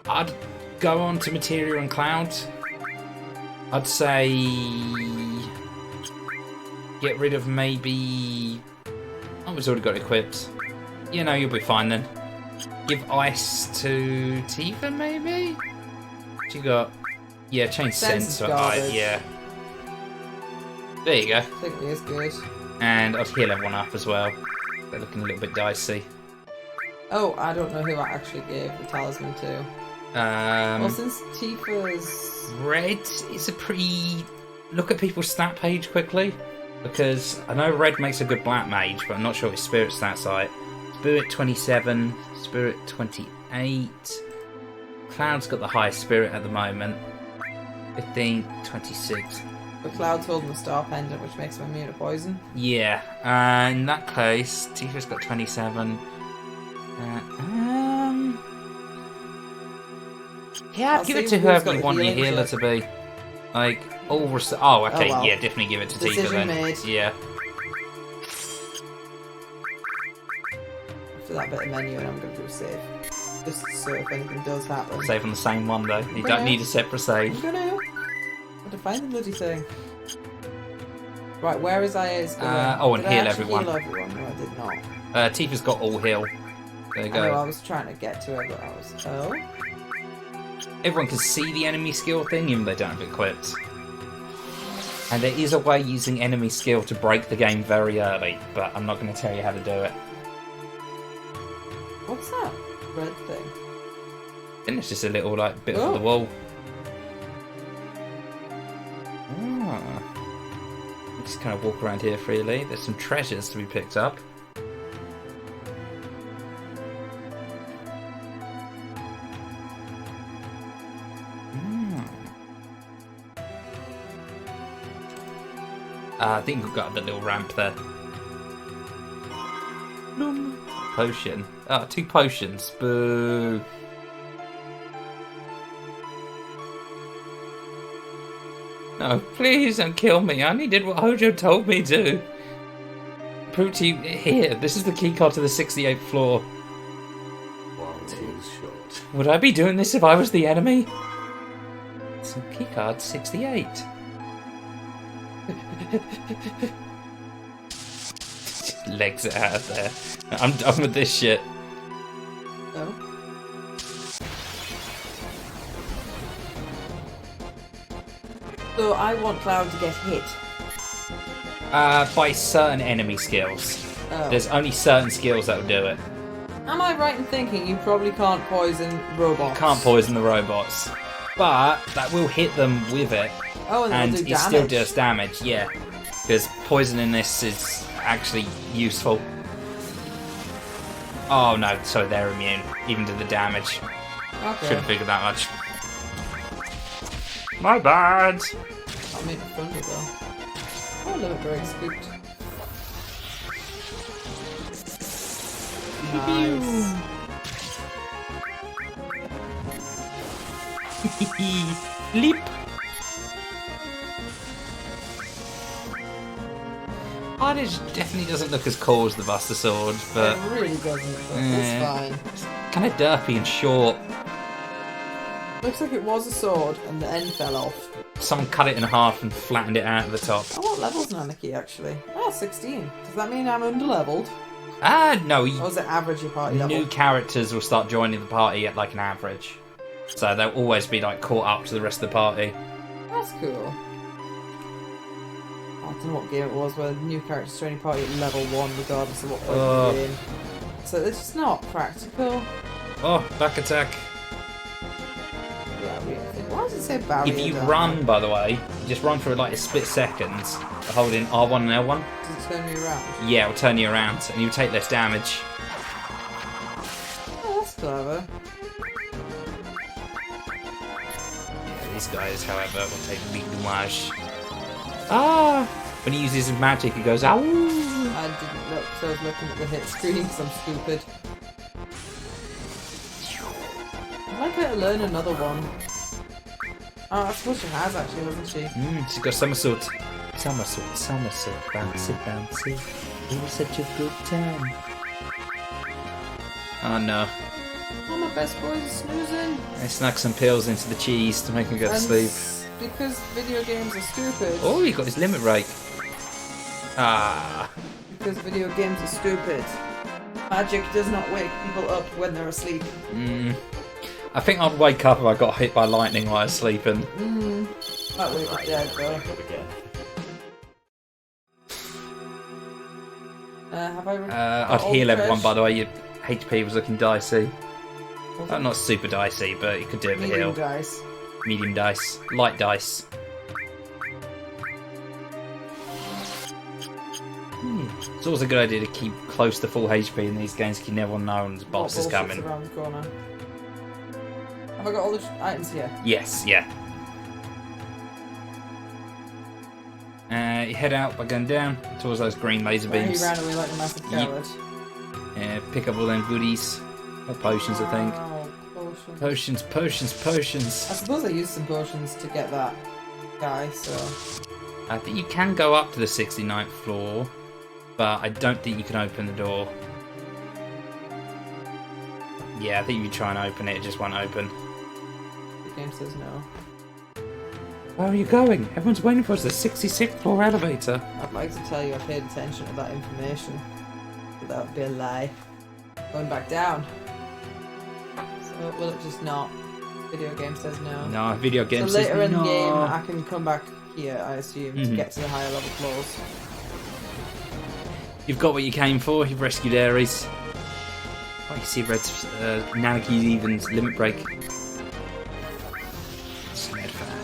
I'd go on to Materia and Cloud. I'd say get rid of maybe. Oh, it's already got equipped. You know, you'll be fine then. Give ice to Tifa, maybe. What you got? Yeah, change Sense sense. is So garbage. yeah. There you go. I think it is good. And I'd heal everyone up as well. They're looking a little bit dicey. Oh, I don't know who I actually gave the talisman to. Well, since Tifa's... Red is a pretty... Look at people's stat page quickly. Because I know Red makes a good black mage, but I'm not sure his spirit stats are. Spirit 27, Spirit 28. Cloud's got the highest spirit at the moment. 15, 26. But Cloud's holding the star pendant, which makes him immune to poison. Yeah, in that case, Tifa's got 27. Yeah, give it to whoever you want your healer to be. Like, oh, okay, well. yeah, definitely give it to Tifa Decision then. made. Yeah. After that bit of menu, and I'm going to do a save. Just so if anything does happen. Save on the same one though. You don't need a separate save. I'm gonna have to find the bloody thing. Right, where is IA's going? And did heal I actually everyone. Heal everyone? No, I did not. Tifa's got all heal. There you I know, I go. was trying to get to it, but I was... Oh? Everyone can see the enemy skill thing, even though they don't have it equipped. And there is a way using enemy skill to break the game very early, but I'm not going to tell you how to do it. What's that red thing? And it's just a little like bit of the wall. Just kind of walk around here freely. There's some treasures to be picked up. I think we've got the little ramp there. Potion. 2 potions. Boo. No, please don't kill me. I only did what Hojo told me to. Prove to you here. This is the keycard to the 68th floor. One too short. Would I be doing this if I was the enemy? So keycard 68. Legs it out of there. I'm done with this shit. Oh? So I want Cloud to get hit. By certain enemy skills. Oh. There's only certain skills that will do it. Am I right in thinking you probably can't poison robots? Can't poison the robots. But that will hit them with it. Oh, and And it'll do it damage. still does damage, yeah. Because poisoning this is actually useful. Oh no, so they're immune, even to the damage. Okay. Shouldn't figure that much. My bad! I'll make it thunder though. Oh, limit break scooped. Nice. Leap! Oh, it definitely doesn't look as cool as the Buster Sword, but It really doesn't, but it's fine. it's kind of derpy and short. Looks like it was a sword and the end fell off. Someone cut it in half and flattened it out at the top. Oh, what level's Nanaki actually? Oh, 16. Does that mean I'm under-leveled? No, Or is it average your party level? new characters will start joining the party at like an average. So they'll always be like caught up to the rest of the party. That's cool. I don't know what game it was where new characters join your party at level 1 regardless of what point you're in. So it's just not practical. Oh, back attack. Yeah, really. Why does it say barrier? If you down run, there? by the way, just run for like a split second, holding R1 and L1. Does it turn me around? Yeah, it'll turn you around and you take less damage. Oh, that's clever. Yeah, these guys, however, will take big damage. Ah! When he uses his magic, he goes, ow! I didn't look, so I was looking at the hit screen because I'm stupid. I'd like her to learn another one. Oh, I suppose she has actually, hasn't she? She's got somersault. Somersault, somersault, bouncy, bouncy. It was such a good time. Oh no. Oh, my best boys are snoozing. I snuck some pills into the cheese to make him go to And sleep. because video games are stupid. Oh, he got his limit break. Ah. Because video games are stupid. Magic does not wake people up when they're asleep. I think I'd wake up if I got hit by lightning while I was sleeping. That way we're dead though. Again. Have I... I'd heal everyone, by the way. Your HP was looking dicey. Not super dicey, but you could do it with Medium heal. dice. Medium dice. Light dice. It's always a good idea to keep close to full HP in these games because you never know when the boss is What coming. bullshit's around the corner. Have Have I got all the items here? Yes, yeah. You head out by going down towards those green laser beams. He ran away like a massive coward. Pick up all them goodies. More potions, I think. Wow, potions. Potions. I suppose I used some potions to get that guy, so... I think you can go up to the 69th floor, but I don't think you can open the door. Yeah, I think if you try and open it, it just won't open. The game says no. Where are you going? Everyone's waiting for us. The 66th floor elevator. I'd like to tell you I paid attention to that information, but that would be a lie. Going back down. So will it just not? Video game says no. No, video game so says later in no. the game, I can come back here, I assume, to get to the higher level floors. You've got what you came for. You've rescued Ares. Oh, you see Red's Nanaki Even's limit break. Sned fan.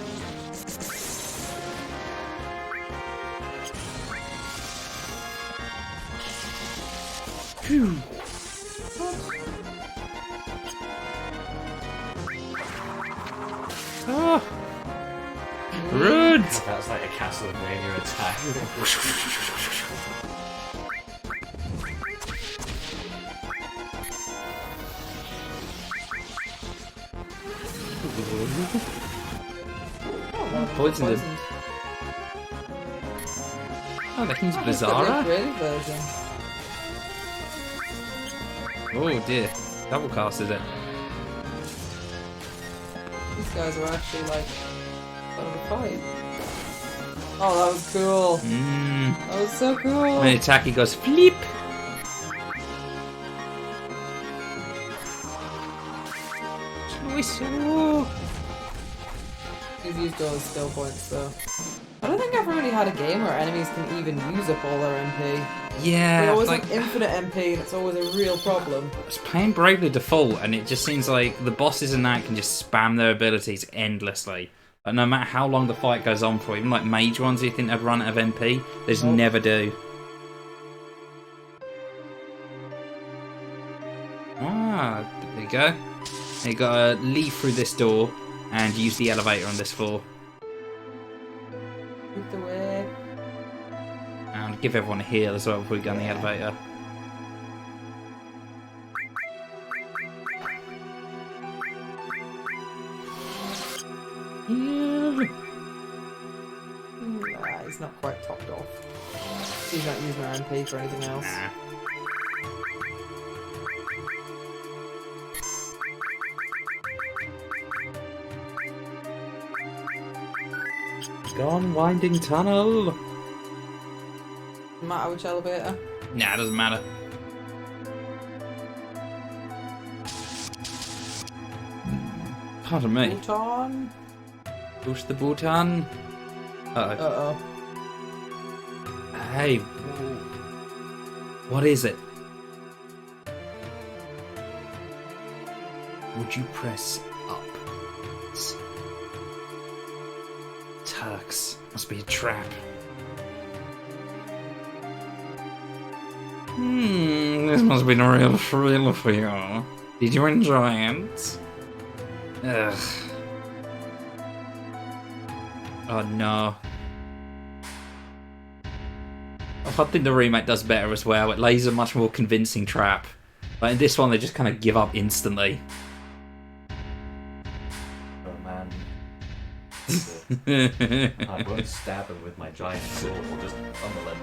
Phew. Oh. Rude! That's like a Castlevania attack. Poisoned him. Oh, that means Bizarra? Version. Oh dear. Double casted it. These guys are actually like out of a fight. Oh, that was cool. That was so cool. When he attack, he goes flip. Whistle. He's used all his skill points though. I don't think I've really had a game where enemies can even use up all their MP. Yeah, They always like have infinite MP and it's always a real problem. it's playing Bravely Default, and it just seems like the bosses in that can just spam their abilities endlessly. Like, no matter how long the fight goes on for, even like mage ones, you think they'd run out of MP, they just never do. Ah, there you go. You gotta leave through this door and use the elevator on this floor. Move the way. And give everyone a heal as well before we go on the elevator. Heal. Nah, he's not quite topped off. He's not using our MP for anything else. Nah. Gone winding tunnel. Doesn't matter which elevator. Nah, it doesn't matter. Pardon me. Bhutan. Push the button. Uh-oh. Hey. What is it? Would you press up? Turks. Must be a trap. This must have been a real thrill for you. Did you enjoy it? Ugh. Oh no. I think the remake does better as well. It lays a much more convincing trap. Like in this one, they just kind of give up instantly. Oh man. I won't stab him with my giant sword, we'll just pummel him.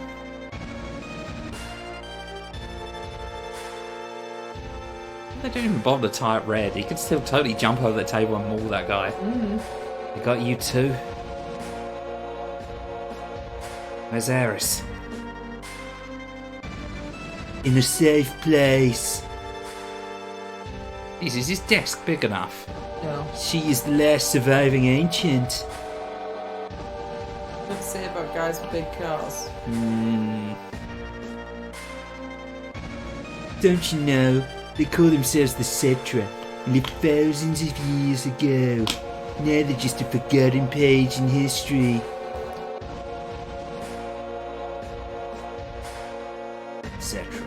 They don't even bother to tie up Red. He could still totally jump over the table and maul that guy. They got you too. Where's Ares? In a safe place. Is his desk big enough? No. She is the last surviving ancient. What to say about guys with big cars? Don't you know? They call themselves the Cetra, and lived thousands of years ago. Now they're just a forgotten page in history. Cetra.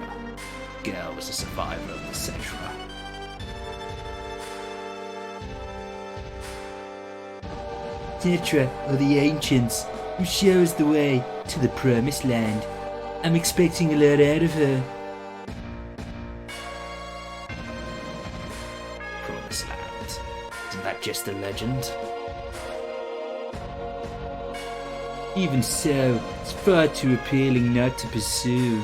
Girl was a survivor of the Cetra. Tetra, or the Ancients, who show us the way to the Promised Land. I'm expecting a lot out of her. Promised Land. Isn't that just a legend? Even so, it's far too appealing not to pursue.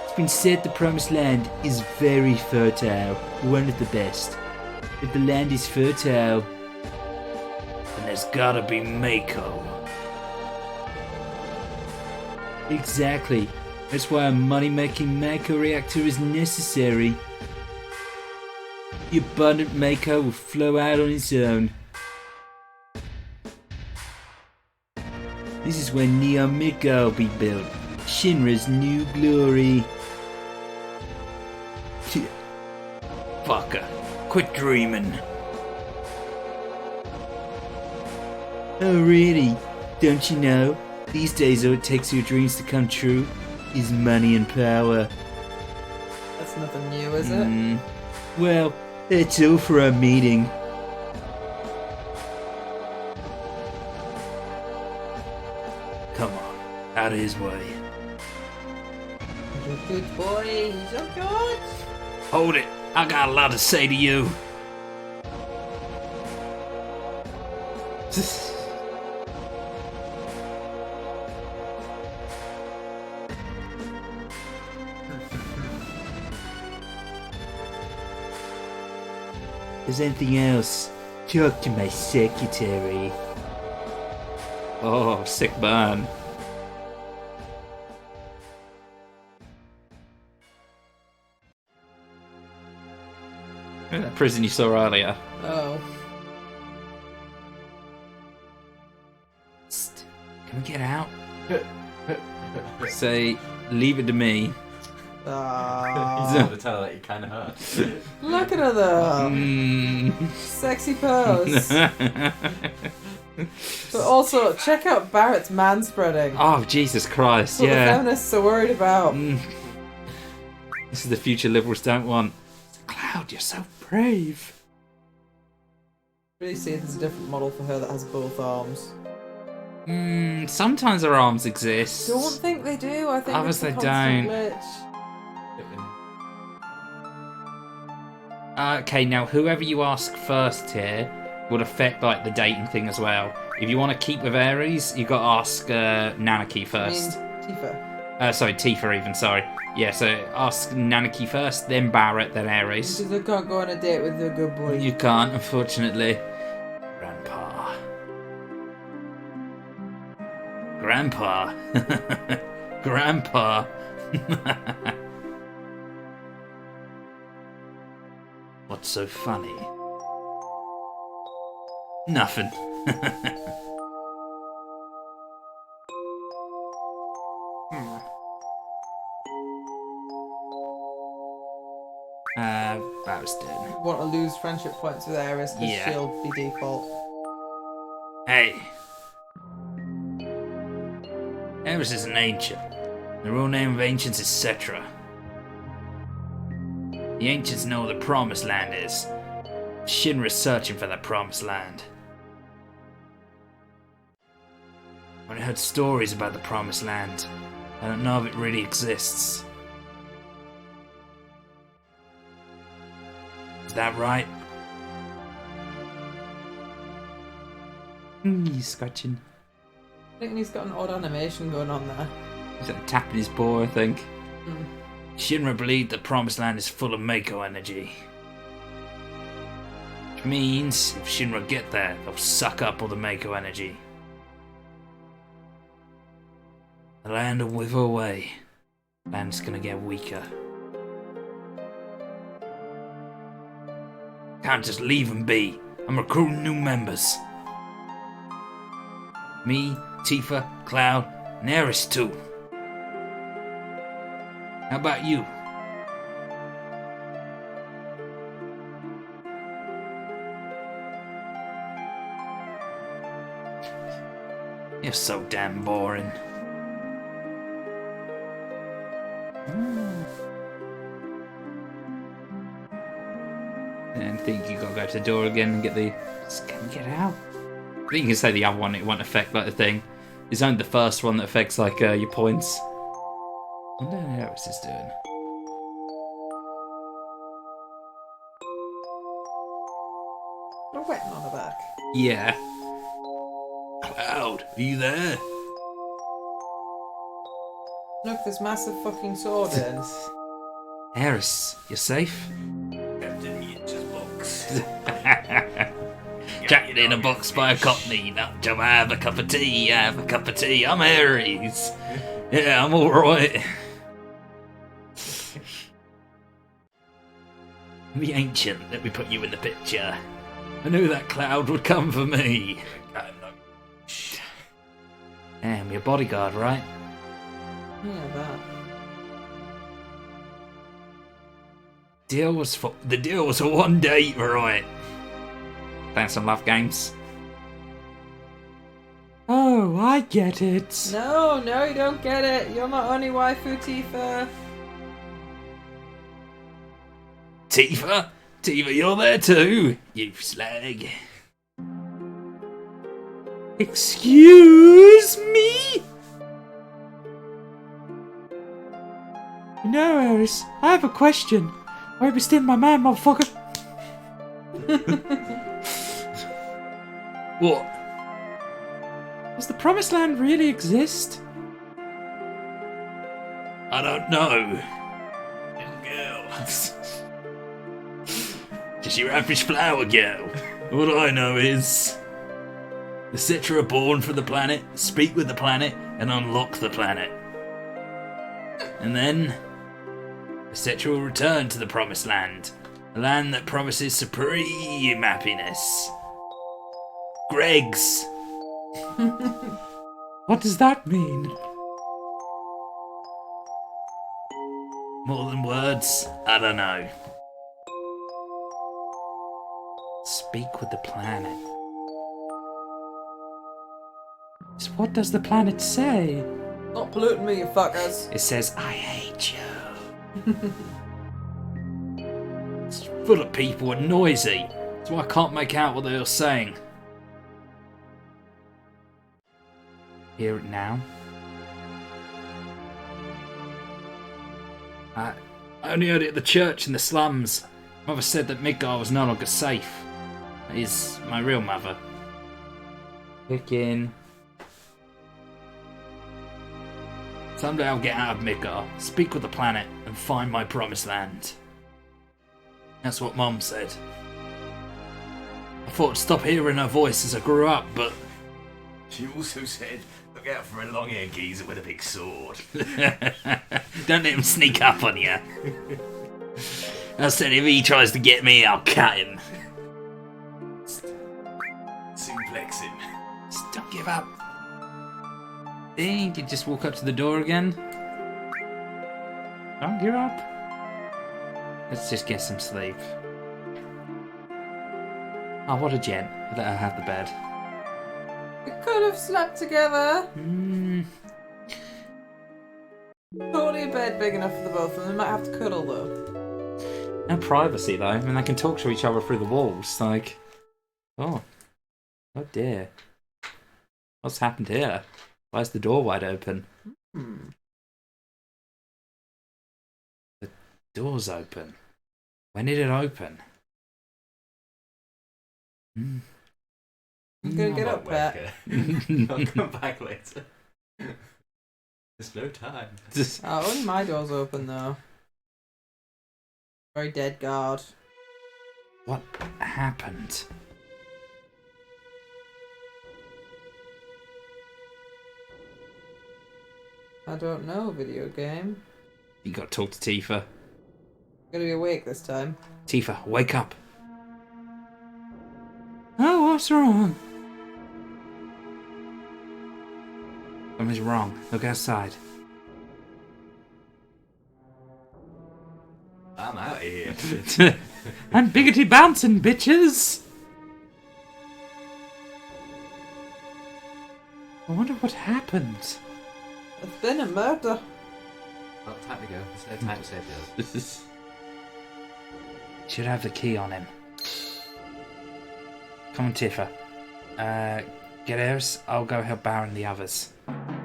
It's been said the Promised Land is very fertile, one of the best. If the land is fertile, then there's gotta be Mako. Exactly. That's why a money-making Mako reactor is necessary. The abundant Mako will flow out on its own. This is where Neon Miko will be built. Shinra's new glory. Fucker. Quit dreaming. Oh really? Don't you know? These days all it takes for your dreams to come true is money and power. That's nothing new, is it? Well, that's all for our meeting. Come on. Out of his way. He's a good boy. He's so good. Hold it. I got a lot to say to you. There's anything else? Talk to my secretary. Oh, sick burn. That prison you saw earlier. Oh. Psst. Can we get out? Say, leave it to me. He's Ah. going to tell her that he kind of hurts. Look at her though. Sexy pose. But also, check out Barrett's manspreading. Oh, Jesus Christ, That's what the yeah. feminists are worried about. This is the future liberals don't want. Cloud, you're so brave. Really see if there's a different model for her that has both arms. Sometimes her arms exist. Don't think they do. I think Others it's a they constant don't. glitch. Okay, now whoever you ask first here would affect like the dating thing as well. If you want to keep with Aries, you got to ask Nanaki first. I mean, Tifa. Sorry, Tifa even, sorry. Yeah, so ask Nanaki first, then Barrett, then Aries. Because I can't go on a date with a good boy. You can't, unfortunately. Grandpa. Grandpa. Grandpa. What's so funny? Nothing. That was dead. Want to lose friendship points with Ares because Yeah. she'll be default. Hey. Ares is an ancient. The real name of ancients is Cetra. The ancients know where the Promised Land is. Shinra's searching for the Promised Land. I've heard stories about the Promised Land. I don't know if it really exists. Is that right? He's scratching. I think he's got an odd animation going on there. He's like tapping his paw, I think. Mm. Shinra believed the Promised Land is full of Mako energy. Which means, if Shinra get there, they'll suck up all the Mako energy. The land will wither away. The land's gonna get weaker. Can't just leave them be. I'm recruiting new members. Me, Tifa, Cloud, and Ares too. How about you? You're so damn boring. And think you gotta go to the door again and get the... Just can we get out? think you can say the other one, it won't affect like the thing. It's only the first one that affects like your points. I wonder how Eris is doing. We're wetting on her back. Yeah. Cloud, are you there? Look, this massive fucking sword in. Eris, you're safe? Captain Yinch's box. Jacked in a box by a cockney. Not to have a cup of tea, have a cup of tea. I'm Aries. Yeah, I'm alright. The ancient, let me put you in the picture. I knew that cloud would come for me. Damn, your bodyguard, right? Yeah, that. The deal was for one date, right? Playing some love games. Oh, I get it. No, no, you don't get it. You're my only waifu, Tifa. Tifa? Tifa, you're there too, you slag. Excuse me? No, Eris, I have a question. Why be still my man, motherfucker? What? Does the Promised Land really exist? I don't know. Little girl. Just your average flower girl. All I know is the Citra are born for the planet, speak with the planet, and unlock the planet. And then the Citra will return to the Promised Land, a land that promises supreme happiness. Greg's. What does that mean? More than words? I don't know. Speak with the planet. So what does the planet say? Not polluting me, you fuckers. It says, I hate you. It's full of people and noisy. That's why I can't make out what they're saying. Hear it now? I only heard it at the church in the slums. Mother said that Midgar was no longer safe. That is my real mother. Picking. Someday I'll get out of Midgar, speak with the planet, and find my promised land. That's what Mum said. I thought I'd stop hearing her voice as I grew up, but She also said, look out for a long-haired geezer with a big sword. don't let him sneak up on you. I said if he tries to get me, I'll cut him. Suplex him. Just don't give up. Think you just walk up to the door again? Don't give up. Let's just get some sleep. Oh, what a gent. Let her have the bed. We could have slept together. Totally a bed big enough for the both of them. They might have to cuddle though. No privacy though. I mean, they can talk to each other through the walls. Like, oh dear. What's happened here? Why is the door wide open? The door's open. When did it open? You gonna get up, Pat? I'll come back later. There's no time. Oh, only my door's open though. Very dead guard. What happened? I don't know, video game. You got to talk to Tifa. Gonna be awake this time. Tifa, wake up. Oh, what's wrong? Something's wrong. Look outside. I'm out of here. I'm biggity bouncing, bitches! I wonder what happened. It's been a murder. Well, time to go. There's no time to save those. Should have the key on him. Come on, Tifa. get Eris, I'll go help Baron the others.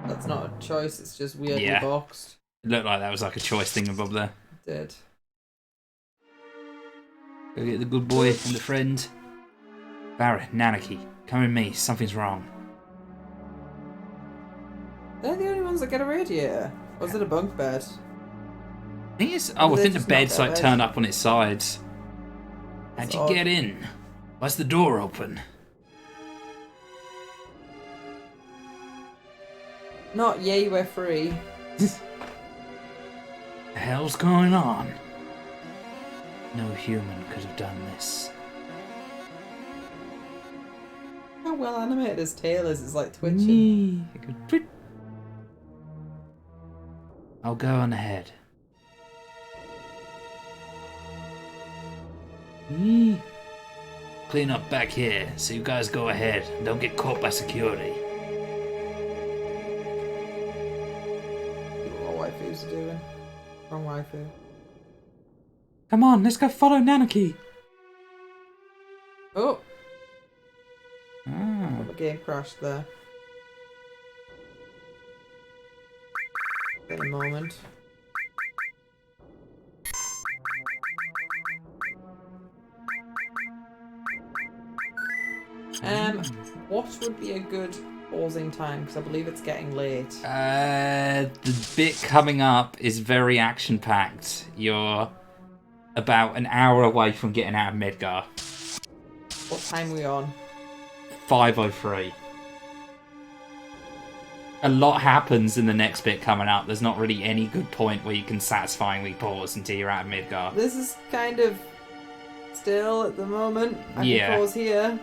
That's not a choice, it's just weirdly Yeah. boxed. It looked like that was like a choice thingamabob there. It did. Go get the good boy and the friend. Baron, Nanaki, come with me. Something's wrong. They're the only ones that get a radiator. Or is it a bunk bed? I think it's. Oh, I think the bed's like bed. turned up on its sides. How'd That's you odd. get in? Why's the door open? Not yay, we're free. The hell's going on? No human could have done this. How well animated his tail is, it's like twitching. I'll go on ahead. Clean up back here, so you guys go ahead and don't get caught by security. What waifus are doing. Wrong waifu. Come on, let's go follow Nanaki. Oh, Ah. the game crashed there. In a moment. What would be a good pausing time? Because I believe it's getting late. The bit coming up is very action-packed. You're about an hour away from getting out of Midgar. What time are we on? 5:03. A lot happens in the next bit coming up. There's not really any good point where you can satisfyingly pause until you're out of Midgar. This is kind of still at the moment. I Yeah. can pause here.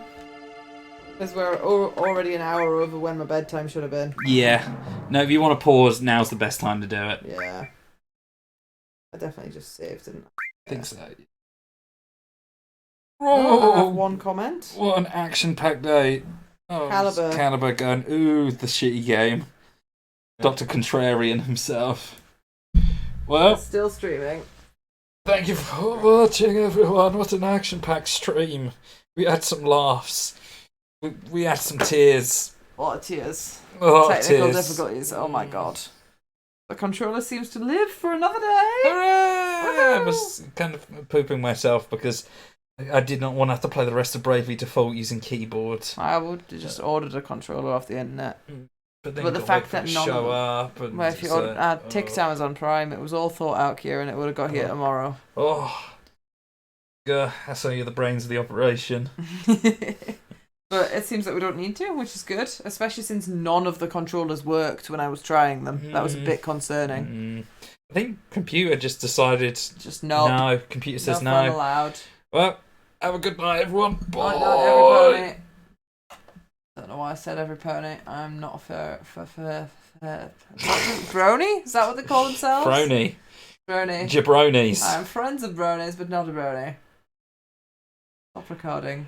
Because we're already an hour over when my bedtime should have been. Yeah. No, if you want to pause, now's the best time to do it. Yeah. I definitely just saved, didn't I? I think so. Oh, I have one comment. What an action-packed day. Oh, Caliber. Caliber going, ooh, the shitty game. Dr. Contrarian himself. Well, It's still streaming. thank you for watching, everyone. What an action-packed stream. We had some laughs. We had some tears. A lot of tears. Oh, Technical tears. difficulties. Oh my god. The controller seems to live for another day. Hooray! I was kind of pooping myself because I did not want to have to play the rest of Bravely Default using keyboard. I would have just ordered a controller off the internet. But then But the got fact wait for it that to none of show them- up. And Well, if you it's ordered, like, ticked Amazon Prime, it was all thought out, Kieran. It would have got here tomorrow. Oh. I saw you're the brains of the operation. But it seems that we don't need to, which is good. Especially since none of the controllers worked when I was trying them. That was a bit concerning. I think computer just decided. Just no. No, computer says No fun no. allowed. Well, have a good night, everyone. Bye. Night, night, every pony. Don't know why I said every pony. I'm not for brony? Is that what they call themselves? Brony. Brony. Jabronis. I'm friends of bronies, but not a brony. Stop recording.